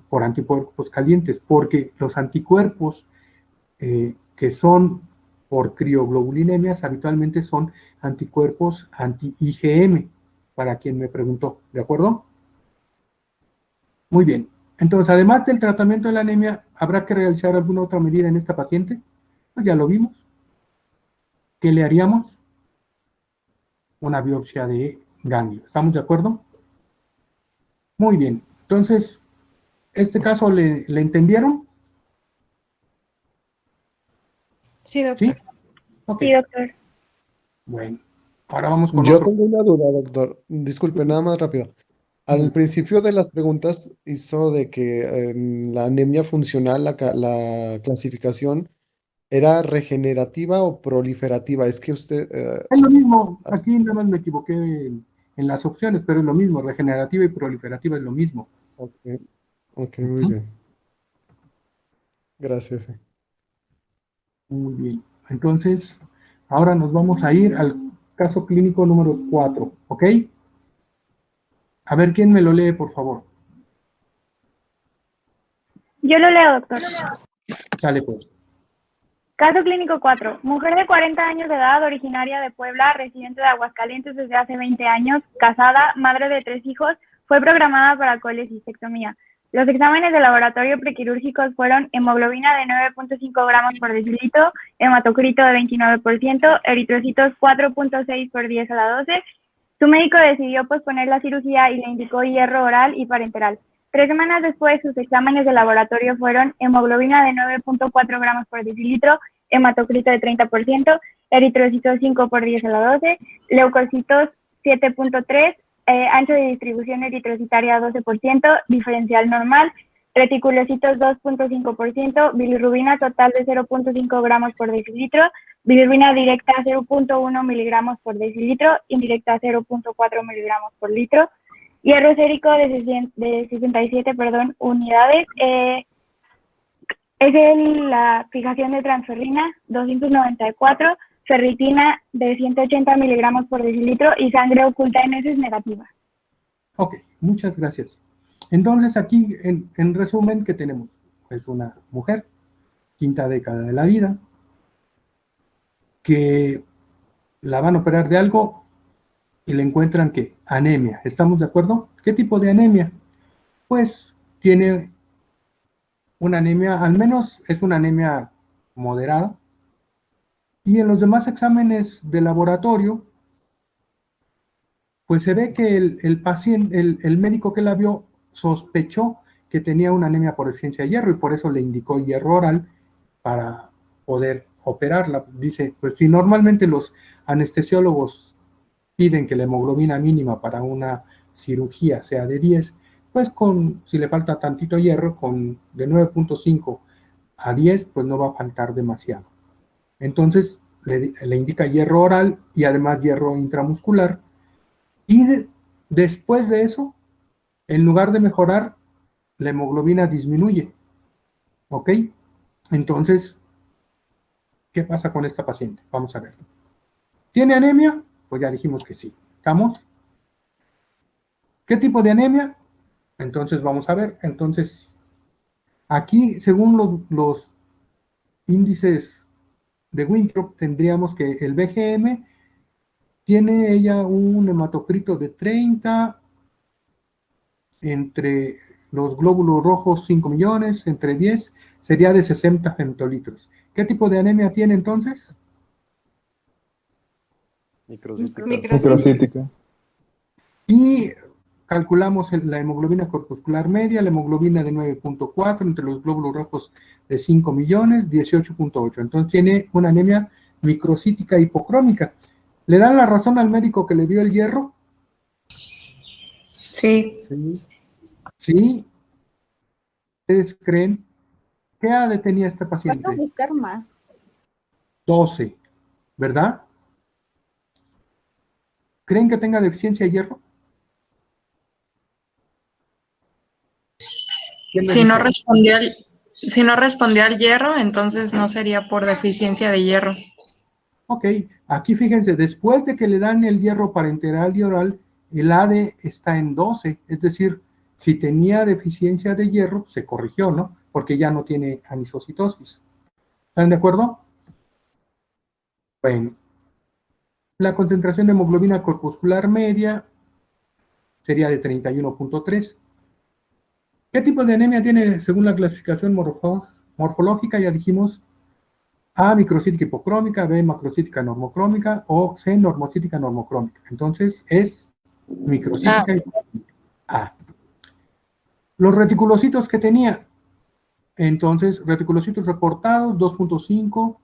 S2: por anticuerpos calientes, porque los anticuerpos que son por crioglobulinemias habitualmente son anticuerpos anti-IgM, para quien me preguntó, ¿de acuerdo? Muy bien. Entonces, además del tratamiento de la anemia, ¿habrá que realizar alguna otra medida en esta paciente? Pues ya lo vimos. ¿Qué le haríamos? Una biopsia de ganglio. ¿Estamos de acuerdo? Muy bien. Entonces, ¿este caso le entendieron?
S5: Sí, doctor.
S2: ¿Sí? Ok.
S9: Sí, doctor.
S2: Bueno, ahora vamos con
S1: Yo
S2: otro.
S1: tengo una duda, doctor. Disculpe, nada más rápido. Al principio de las preguntas hizo de que en la anemia funcional la clasificación era regenerativa o proliferativa. Es que usted...
S2: Es lo mismo, aquí nada más me equivoqué en las opciones, pero es lo mismo, regenerativa y proliferativa es lo mismo.
S1: ok, ok, muy bien. Gracias.
S2: Muy bien. Entonces, ahora nos vamos a ir al caso clínico número 4, ¿ok? A ver, ¿quién me lo lee, por favor?
S6: Yo lo leo, doctor.
S2: Sale pues.
S6: Caso clínico 4. Mujer de 40 años de edad, originaria de Puebla, residente de Aguascalientes desde hace 20 años, casada, madre de 3 hijos, fue programada para colecistectomía. Los exámenes de laboratorio prequirúrgicos fueron hemoglobina de 9.5 gramos por decilitro, hematocrito de 29%, eritrocitos 4.6 por 10 a la 12. Su médico decidió posponer la cirugía y le indicó hierro oral y parenteral. 3 semanas después, sus exámenes de laboratorio fueron hemoglobina de 9.4 gramos por decilitro, hematocrito de 30%, eritrocitos 5 por 10 a la 12, leucocitos 7.3, ancho de distribución eritrocitaria 12%, diferencial normal, reticulocitos 2.5%, bilirrubina total de 0.5 gramos por decilitro, bilirrubina directa 0.1 miligramos por decilitro, indirecta 0.4 miligramos por litro, hierro sérico de 67 unidades, la fijación de transferrina 294, ferritina de 180 miligramos por decilitro y sangre oculta en heces negativa.
S2: Ok, muchas gracias. Entonces aquí, en resumen, ¿qué tenemos? Es una mujer, quinta década de la vida, que la van a operar de algo y le encuentran que anemia. ¿Estamos de acuerdo? ¿Qué tipo de anemia? Pues tiene una anemia, al menos es una anemia moderada, y en los demás exámenes de laboratorio, pues se ve que el paciente, el médico que la vio sospechó que tenía una anemia por deficiencia de hierro y por eso le indicó hierro oral para poder operarla. Dice, pues si normalmente los anestesiólogos piden que la hemoglobina mínima para una cirugía sea de 10, pues si le falta tantito hierro, de 9.5 a 10, pues no va a faltar demasiado. Entonces le indica hierro oral y además hierro intramuscular. Y después de eso, en lugar de mejorar, la hemoglobina disminuye. ¿Ok? Entonces, ¿qué pasa con esta paciente? Vamos a ver. ¿Tiene anemia? Pues ya dijimos que sí. ¿Estamos? ¿Qué tipo de anemia? Entonces vamos a ver. Entonces, aquí, según los índices de Winthrop, tendríamos que el BGM tiene ella un hematocrito de 30, entre los glóbulos rojos 5 millones, entre 10 sería de 60 femtolitros. ¿Qué tipo de anemia tiene entonces?
S8: Microcítica.
S7: Microcítica.
S2: Y calculamos la hemoglobina corpuscular media, la hemoglobina de 9.4, entre los glóbulos rojos de 5 millones, 18.8. Entonces tiene una anemia microcítica hipocrómica. ¿Le dan la razón al médico que le dio el hierro?
S4: Sí.
S2: Sí. ¿Ustedes creen? ¿Qué edad tenía esta
S3: Voy a
S2: paciente?
S3: buscar más.
S2: 12, ¿verdad? ¿Creen que tenga deficiencia de hierro? ¿Quién me
S12: Si no
S2: dice?
S12: respondió al hierro, entonces no sería por deficiencia de hierro.
S2: Ok, aquí fíjense, después de que le dan el hierro parenteral y oral, el ADE está en 12, es decir, si tenía deficiencia de hierro, se corrigió, ¿no? Porque ya no tiene anisocitosis. ¿Están de acuerdo? Bueno, la concentración de hemoglobina corpuscular media sería de 31.3. ¿Qué tipo de anemia tiene según la clasificación morfológica? Ya dijimos A, microcítica hipocrómica, B, macrocítica normocrómica o C, normocítica normocrómica. Entonces es microcítica hipocrómica. A. Los reticulocitos que tenía. Entonces, reticulocitos reportados 2.5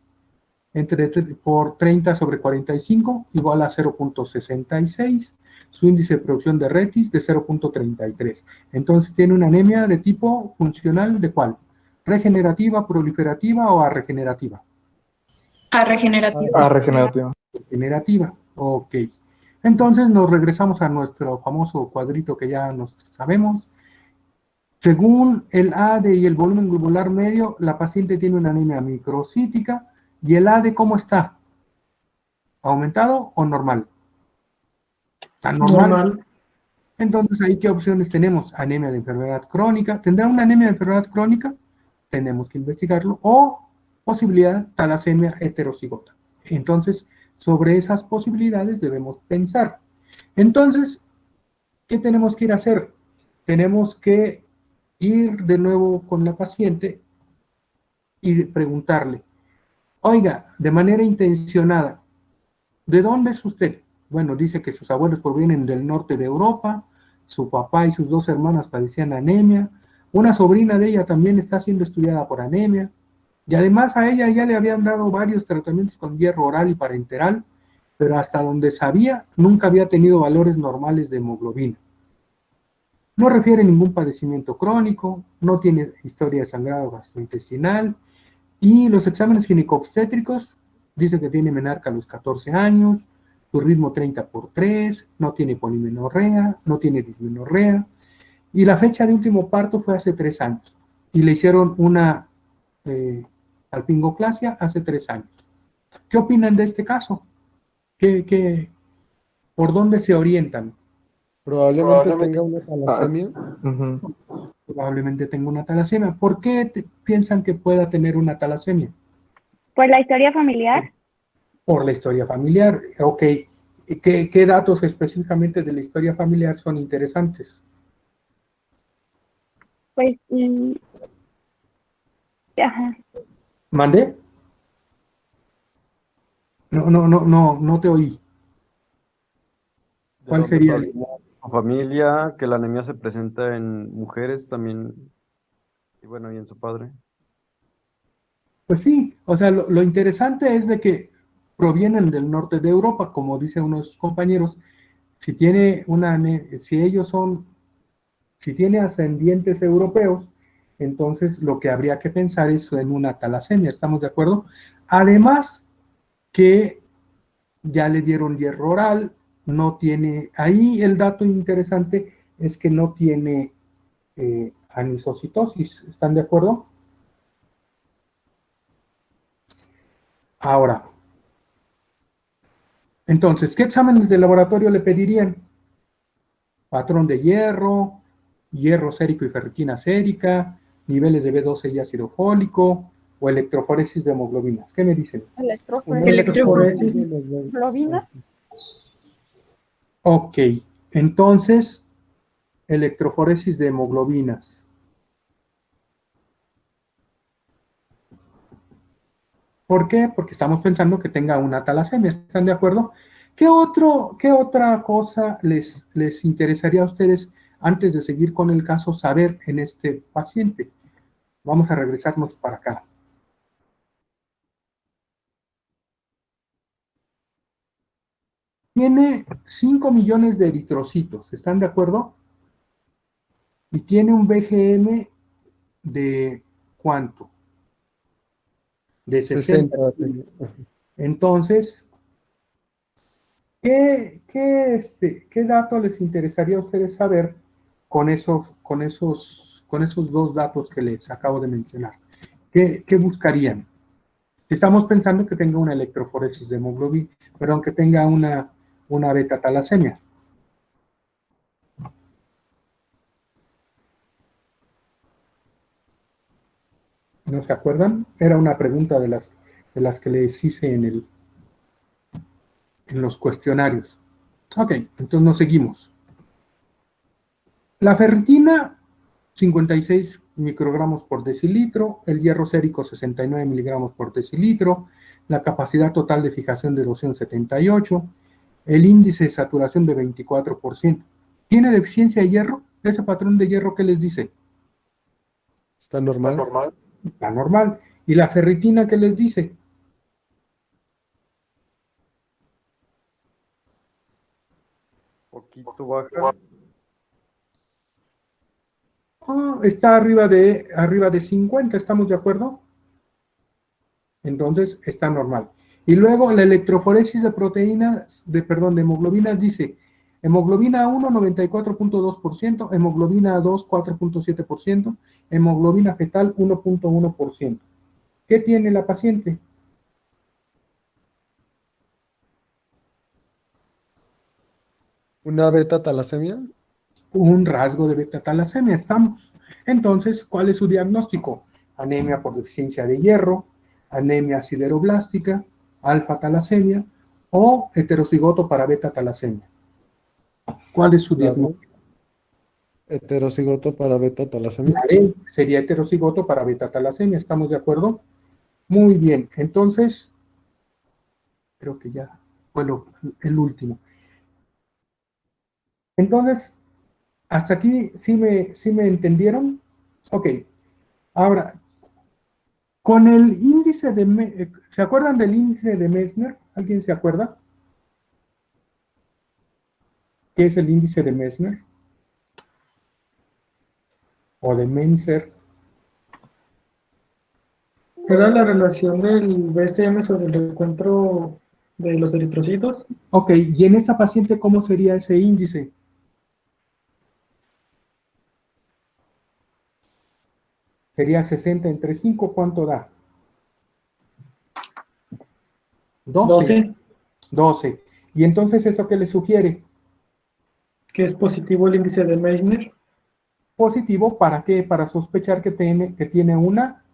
S2: por 30 sobre 45 igual a 0.66. Su índice de producción de retis de 0.33. Entonces tiene una anemia de tipo funcional ¿de cuál? ¿Regenerativa, proliferativa o regenerativa?
S4: A regenerativa.
S7: Regenerativa.
S2: Regenerativa, ok. Entonces nos regresamos a nuestro famoso cuadrito que ya nos sabemos. Según el ADE y el volumen globular medio, la paciente tiene una anemia microcítica. ¿Y el ADE cómo está? ¿Aumentado o normal? ¿Está normal? Entonces, ¿ahí qué opciones tenemos? Anemia de enfermedad crónica. ¿Tendrá una anemia de enfermedad crónica? Tenemos que investigarlo. O posibilidad talasemia heterocigota. Entonces, sobre esas posibilidades debemos pensar. Entonces, ¿qué tenemos que ir a hacer? Tenemos que ir de nuevo con la paciente y preguntarle, oiga, de manera intencionada, ¿de dónde es usted? Bueno, dice que sus abuelos provienen del norte de Europa, su papá y sus dos hermanas padecían anemia, una sobrina de ella también está siendo estudiada por anemia, y además a ella ya le habían dado varios tratamientos con hierro oral y parenteral, pero hasta donde sabía, nunca había tenido valores normales de hemoglobina. No refiere ningún padecimiento crónico, no tiene historia de sangrado gastrointestinal, y los exámenes ginecobstétricos, dice que tiene menarca a los 14 años, su ritmo 30/3, no tiene polimenorrea, no tiene dismenorrea, y la fecha de último parto fue hace 3 años, y le hicieron una alpingoclasia hace 3 años. ¿Qué opinan de este caso? ¿Por dónde se orientan?
S1: Probablemente tenga una talasemia.
S2: Probablemente tenga una talasemia. ¿Por qué piensan que pueda tener una talasemia?
S6: ¿Por la historia familiar?
S2: Por la historia familiar. Ok. ¿Qué datos específicamente de la historia familiar son interesantes?
S6: Pues, ajá.
S2: ¿Mandé? No te oí. ¿Cuál sería?
S8: Su familia, que la anemia se presenta en mujeres también, y bueno, y en su padre.
S2: Pues sí, o sea, lo interesante es de que provienen del norte de Europa, como dicen unos compañeros. Si tiene si tiene ascendientes europeos, entonces lo que habría que pensar es en una talasemia, ¿estamos de acuerdo? Además que ya le dieron hierro oral, no tiene, ahí el dato interesante es que no tiene anisocitosis, ¿están de acuerdo? Ahora, Entonces, ¿qué exámenes de laboratorio le pedirían? Patrón de hierro, hierro sérico y ferritina sérica, niveles de B12 y ácido fólico, o electroforesis de hemoglobinas. ¿Qué me dicen?
S3: Electroforesis. Globina.
S2: Ok, entonces, electroforesis de hemoglobinas. ¿Por qué? Porque estamos pensando que tenga una talasemia. ¿Están de acuerdo? ¿Qué otra cosa les interesaría a ustedes antes de seguir con el caso saber en este paciente? Vamos a regresarnos para acá. Tiene 5 millones de eritrocitos, ¿están de acuerdo? Y tiene un BGM de ¿cuánto? De 60.
S1: 60.
S2: Entonces, ¿qué dato les interesaría a ustedes saber con esos dos datos que les acabo de mencionar? ¿Qué buscarían? Estamos pensando que tenga una electroforesis de hemoglobina, perdón, que tenga una beta-talasemia. ¿No se acuerdan? Era una pregunta de las que les hice en los cuestionarios. Ok, entonces nos seguimos. La ferritina, 56 microgramos por decilitro, el hierro sérico 69 miligramos por decilitro, la capacidad total de fijación de erosión 78, el índice de saturación de 24%. ¿Tiene deficiencia de hierro? ¿Ese patrón de hierro qué les dice?
S1: Está normal.
S2: Está normal. ¿Y la ferritina qué les dice?
S8: Poquito baja.
S2: Está arriba de 50, ¿estamos de acuerdo? Entonces está normal. Y luego la electroforesis de proteínas, de hemoglobinas dice, hemoglobina 1, 94.2%, hemoglobina 2, 4.7%, hemoglobina fetal 1.1%. ¿Qué tiene la paciente?
S1: ¿Una beta-talasemia?
S2: Un rasgo de beta-talasemia, estamos. Entonces, ¿cuál es su diagnóstico? Anemia por deficiencia de hierro, anemia sideroblástica, alfa-talasemia o heterocigoto para beta-talasemia. ¿Cuál es su diagnóstico?
S1: Heterocigoto para beta-talasemia.
S2: Sería heterocigoto para beta-talasemia, ¿estamos de acuerdo? Muy bien, entonces, creo que ya fue el último. Entonces, ¿hasta aquí sí me entendieron? Ok, ahora, con el índice de... ¿Se acuerdan del índice de Messner? ¿Alguien se acuerda? ¿Qué es el índice de Messner? O de Menzer.
S13: ¿Era la relación del BCM sobre el encuentro de los eritrocitos?
S2: Ok, y en esta paciente, ¿cómo sería ese índice? Sería 60 entre 5, ¿cuánto da? 12. 12. ¿Y entonces eso qué le sugiere?
S13: Que es positivo el índice de Meissner.
S2: Positivo, ¿para qué? Para sospechar que tiene una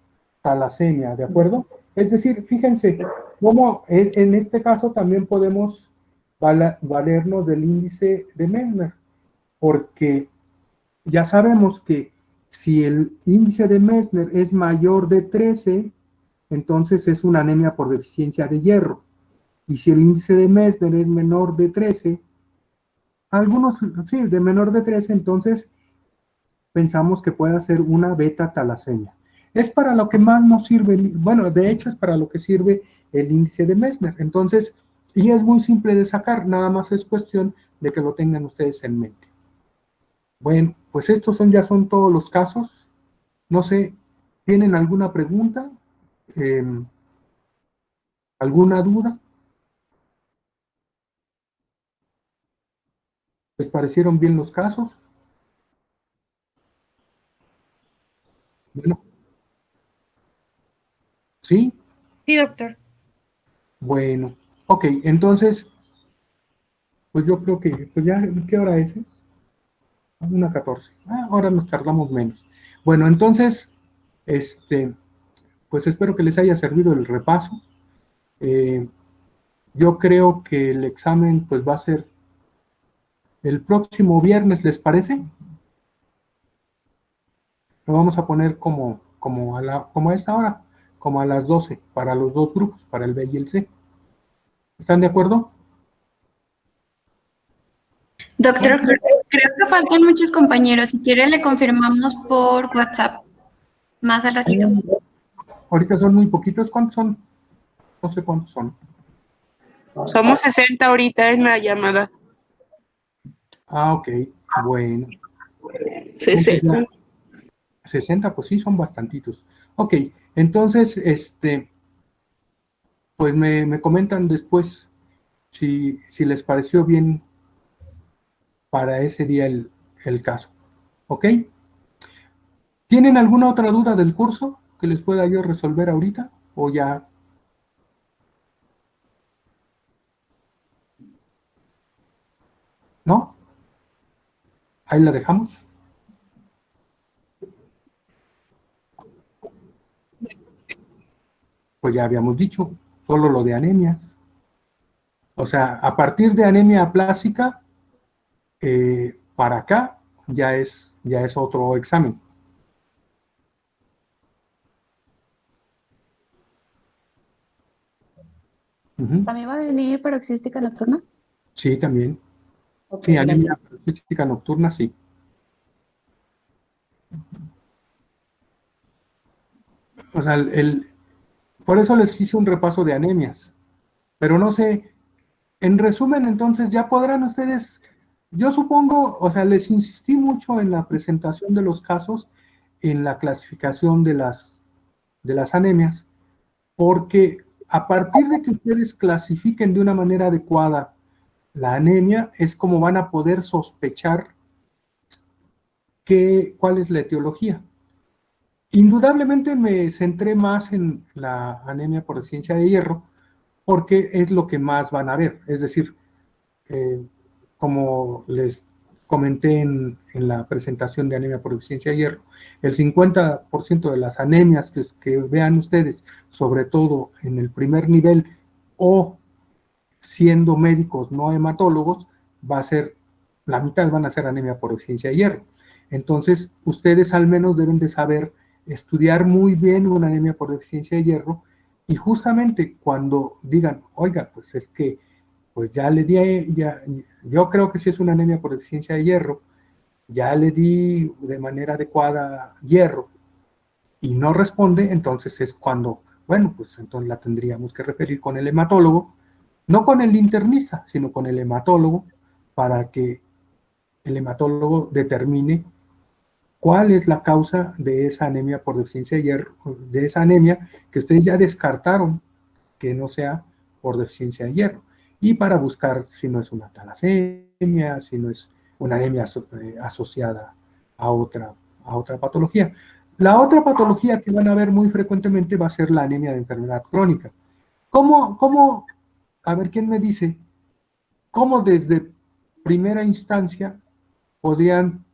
S2: talasemia, ¿de acuerdo? Es decir, fíjense, cómo en este caso también podemos valernos del índice de Messner, porque ya sabemos que si el índice de Messner es mayor de 13, entonces es una anemia por deficiencia de hierro. Y si el índice de Messner es menor de 13, algunos, sí, de menor de 13, entonces pensamos que puede ser una beta-talasemia. Es para lo que más nos sirve, bueno, de hecho es para lo que sirve el índice de Messner. Entonces, y es muy simple de sacar, nada más es cuestión de que lo tengan ustedes en mente. Bueno, pues estos ya son todos los casos. No sé, ¿tienen alguna pregunta? ¿Alguna duda? ¿Les parecieron bien los casos? Bueno. ¿Sí?
S5: Sí, doctor.
S2: Bueno, ok, entonces Pues yo creo que, pues ya, ¿qué hora es? 1:14. Ahora nos tardamos menos. Bueno, entonces, pues espero que les haya servido el repaso. Yo creo que el examen pues va a ser el próximo viernes, ¿les parece? Lo vamos a poner como a esta hora, como a las 12, para los dos grupos, para el B y el C. ¿Están de acuerdo?
S4: Doctor, creo que faltan muchos compañeros. Si quiere, le confirmamos por WhatsApp más al ratito.
S2: Ahorita son muy poquitos. ¿Cuántos son? No sé cuántos son.
S9: Somos 60 ahorita en la llamada.
S2: Ok, bueno.
S9: 60.
S2: 60, pues sí, son bastantitos. Ok, entonces, pues me comentan después si les pareció bien para ese día el caso. ¿Ok? ¿Tienen alguna otra duda del curso que les pueda yo resolver ahorita? ¿O ya? ¿No? Ahí la dejamos. Pues ya habíamos dicho, solo lo de anemias. O sea, a partir de anemia aplásica, para acá ya es otro examen.
S10: ¿También va a venir paroxística nocturna?
S2: Sí, también.
S10: Ok,
S2: Sí, anemia
S10: gracias.
S2: paroxística nocturna, sí. O sea, por eso les hice un repaso de anemias. Pero no sé, en resumen, entonces ya podrán ustedes, yo supongo, o sea, les insistí mucho en la presentación de los casos, en la clasificación de las anemias, porque a partir de que ustedes clasifiquen de una manera adecuada la anemia, es como van a poder sospechar cuál es la etiología. Indudablemente me centré más en la anemia por deficiencia de hierro, porque es lo que más van a ver. Es decir, como les comenté en la presentación de anemia por deficiencia de hierro, el 50% de las anemias que vean ustedes, sobre todo en el primer nivel o siendo médicos no hematólogos, la mitad van a ser anemia por deficiencia de hierro. Entonces, ustedes al menos deben de saber estudiar muy bien una anemia por deficiencia de hierro, y justamente cuando digan, oiga, pues es que pues ya le di, yo creo que sí es una anemia por deficiencia de hierro, ya le di de manera adecuada hierro y no responde, entonces es cuando, bueno, pues entonces la tendríamos que referir con el hematólogo, no con el internista, sino con el hematólogo, para que el hematólogo determine cuál es la causa de esa anemia por deficiencia de hierro, de esa anemia que ustedes ya descartaron que no sea por deficiencia de hierro, y para buscar si no es una talasemia, si no es una anemia asociada a otra patología. La otra patología que van a ver muy frecuentemente va a ser la anemia de enfermedad crónica. ¿Cómo? A ver, ¿quién me dice? ¿Cómo desde primera instancia podrían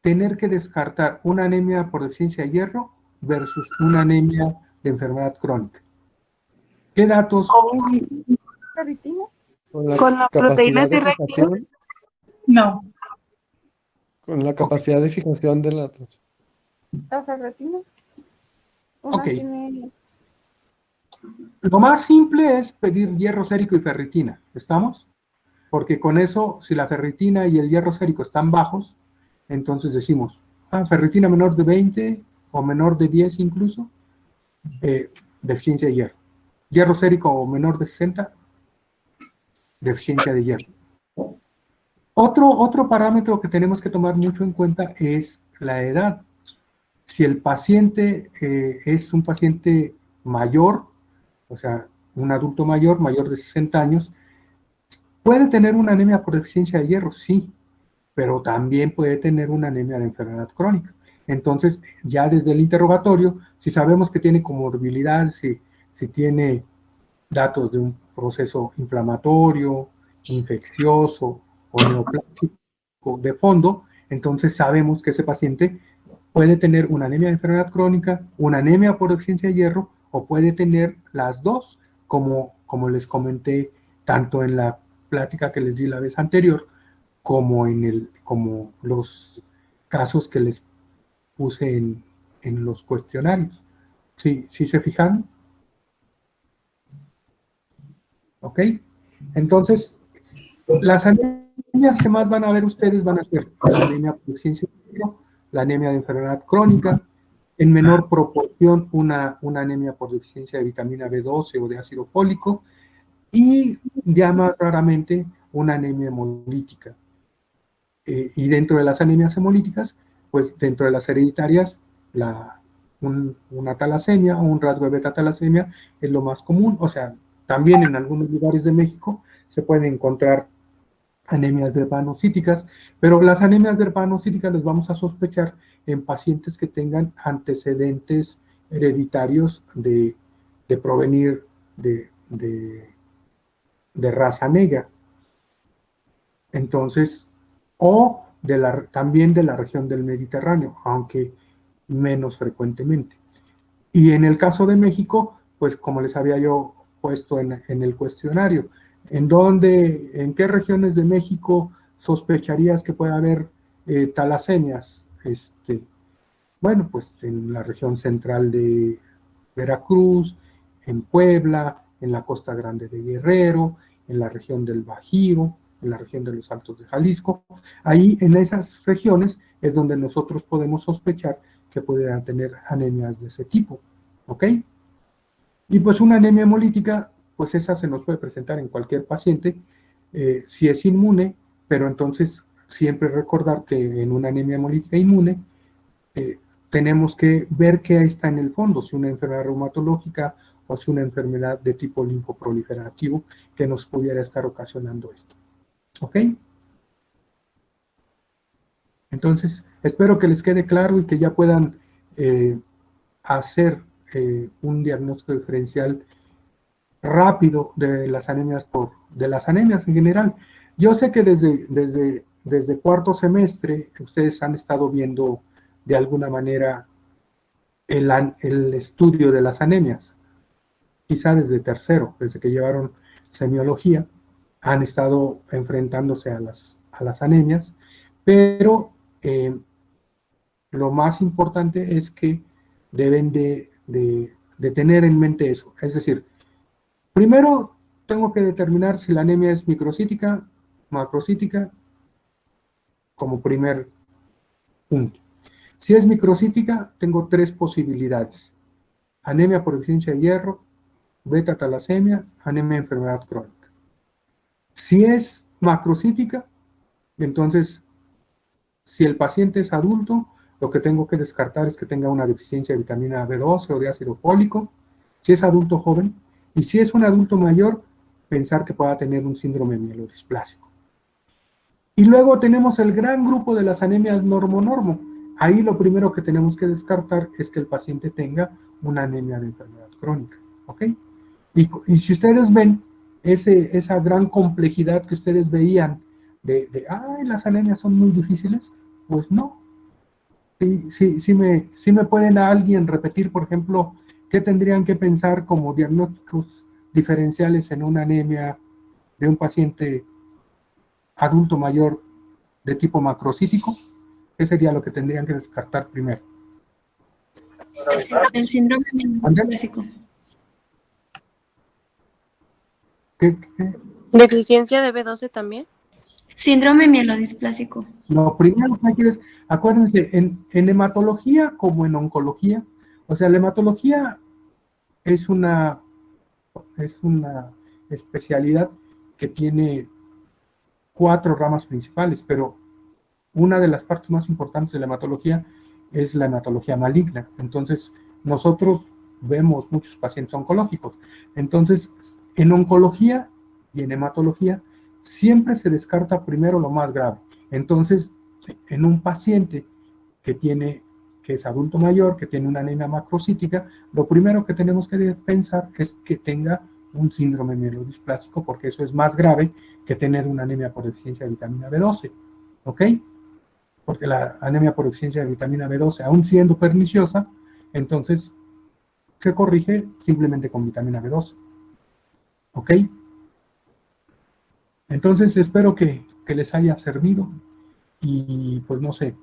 S2: tener que descartar una anemia por deficiencia de hierro versus una anemia de enfermedad crónica? ¿Qué datos?
S9: ¿Con la proteína
S1: capacidad de
S9: C
S1: fijación,
S13: No.
S1: con la capacidad de fijación de la...
S3: ¿La ferritina? Una
S2: Ok.
S3: tiene...
S2: Lo más simple es pedir hierro sérico y ferritina, ¿estamos? Porque con eso, si la ferritina y el hierro sérico están bajos, entonces decimos, ferritina menor de 20 o menor de 10 incluso, deficiencia de hierro. Hierro sérico menor de 60, deficiencia de hierro. Otro parámetro que tenemos que tomar mucho en cuenta es la edad. Si el paciente es un paciente mayor, o sea, un adulto mayor de 60 años, puede tener una anemia por deficiencia de hierro, sí, pero también puede tener una anemia de enfermedad crónica. Entonces, ya desde el interrogatorio, si sabemos que tiene comorbilidad, si tiene datos de un proceso inflamatorio, infeccioso o neoplásico de fondo, entonces sabemos que ese paciente puede tener una anemia de enfermedad crónica, una anemia por deficiencia de hierro, o puede tener las dos, como les comenté tanto en la plática que les di la vez anterior, como los casos que les puse en los cuestionarios. ¿Sí se fijan? ¿Ok? Entonces, las anemias que más van a ver ustedes van a ser la anemia por deficiencia de hierro, la anemia de enfermedad crónica, en menor proporción una anemia por deficiencia de vitamina B12 o de ácido fólico, y ya más raramente una anemia hemolítica. Y dentro de las anemias hemolíticas, pues dentro de las hereditarias, una talasemia o un rasgo de beta-talasemia es lo más común. O sea, también en algunos lugares de México se pueden encontrar anemias derpanocíticas, pero las anemias derpanocíticas las vamos a sospechar en pacientes que tengan antecedentes hereditarios de provenir de raza negra. Entonces, o también de la región del Mediterráneo, aunque menos frecuentemente. Y en el caso de México, pues como les había yo puesto en el cuestionario, ¿en qué regiones de México sospecharías que puede haber talasemias? Bueno, pues en la región central de Veracruz, en Puebla, en la Costa Grande de Guerrero, en la región del Bajío, en la región de los Altos de Jalisco. Ahí, en esas regiones, es donde nosotros podemos sospechar que pudieran tener anemias de ese tipo, ¿ok? Y pues una anemia hemolítica, pues esa se nos puede presentar en cualquier paciente, si es inmune, pero entonces siempre recordar que en una anemia hemolítica inmune, tenemos que ver qué está en el fondo, si una enfermedad reumatológica o si una enfermedad de tipo linfoproliferativo que nos pudiera estar ocasionando esto. ¿Ok? Entonces, espero que les quede claro y que ya puedan hacer un diagnóstico diferencial rápido de las anemias en general. Yo sé que desde cuarto semestre ustedes han estado viendo de alguna manera el estudio de las anemias. Quizá desde tercero, desde que llevaron semiología, han estado enfrentándose a las anemias, pero lo más importante es que deben de tener en mente eso. Es decir, primero tengo que determinar si la anemia es microcítica, macrocítica, como primer punto. Si es microcítica, tengo tres posibilidades: anemia por deficiencia de hierro, beta-talasemia, anemia de enfermedad crónica. Si es macrocítica, entonces, si el paciente es adulto, lo que tengo que descartar es que tenga una deficiencia de vitamina B12 o de ácido fólico, si es adulto joven, y si es un adulto mayor, pensar que pueda tener un síndrome mielodisplásico. Y luego tenemos el gran grupo de las anemias normo-normo. Ahí lo primero que tenemos que descartar es que el paciente tenga una anemia de enfermedad crónica, ¿ok? Y si ustedes ven esa gran complejidad que ustedes veían ay, las anemias son muy difíciles, pues no. Sí me pueden a alguien repetir, por ejemplo, qué tendrían que pensar como diagnósticos diferenciales en una anemia de un paciente adulto mayor de tipo macrocítico. ¿Qué sería lo que tendrían que descartar primero?
S4: El síndrome mielodisplásico.
S2: ¿Qué?
S11: ¿Deficiencia de B12 también?
S4: Síndrome mielodisplásico.
S2: Lo primero que hay que es, acuérdense, en hematología como en oncología, o sea, la hematología es una especialidad que tiene 4 ramas principales, pero una de las partes más importantes de la hematología es la hematología maligna. Entonces, nosotros vemos muchos pacientes oncológicos. Entonces, en oncología y en hematología, siempre se descarta primero lo más grave. Entonces, en un paciente que es adulto mayor, que tiene una anemia macrocítica, lo primero que tenemos que pensar es que tenga un síndrome mielodisplásico, porque eso es más grave que tener una anemia por deficiencia de vitamina B12, ¿ok? Porque la anemia por deficiencia de vitamina B12, aún siendo perniciosa, entonces se corrige simplemente con vitamina B12, ¿ok? Entonces espero que les haya servido y pues no sé,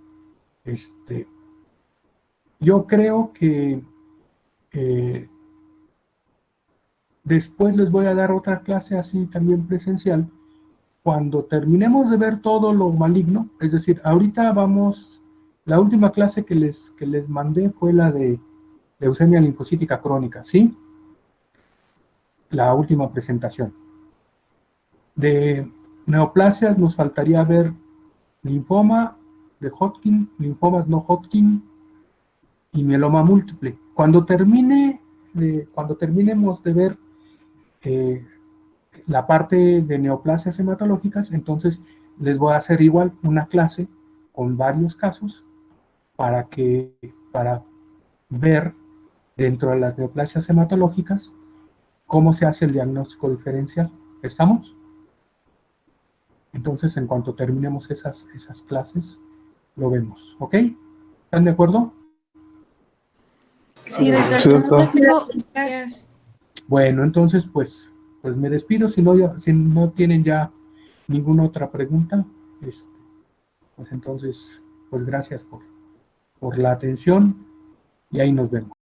S2: yo creo que después les voy a dar otra clase así también presencial. Cuando terminemos de ver todo lo maligno, es decir, ahorita vamos, la última clase que les mandé fue la de leucemia linfocítica crónica, ¿sí? La última presentación. De neoplasias nos faltaría ver linfoma de Hodgkin, linfomas no Hodgkin y mieloma múltiple. Cuando terminemos de ver la parte de neoplasias hematológicas, entonces les voy a hacer igual una clase con varios casos para ver dentro de las neoplasias hematológicas cómo se hace el diagnóstico diferencial. ¿Estamos? Entonces, en cuanto terminemos esas clases, lo vemos. ¿Ok? ¿Están de acuerdo?
S5: Sí, doctor.
S7: Sí, doctor.
S5: Gracias.
S2: Bueno, entonces, pues me despido. Si no tienen ya ninguna otra pregunta, pues entonces, pues gracias por la atención y ahí nos vemos.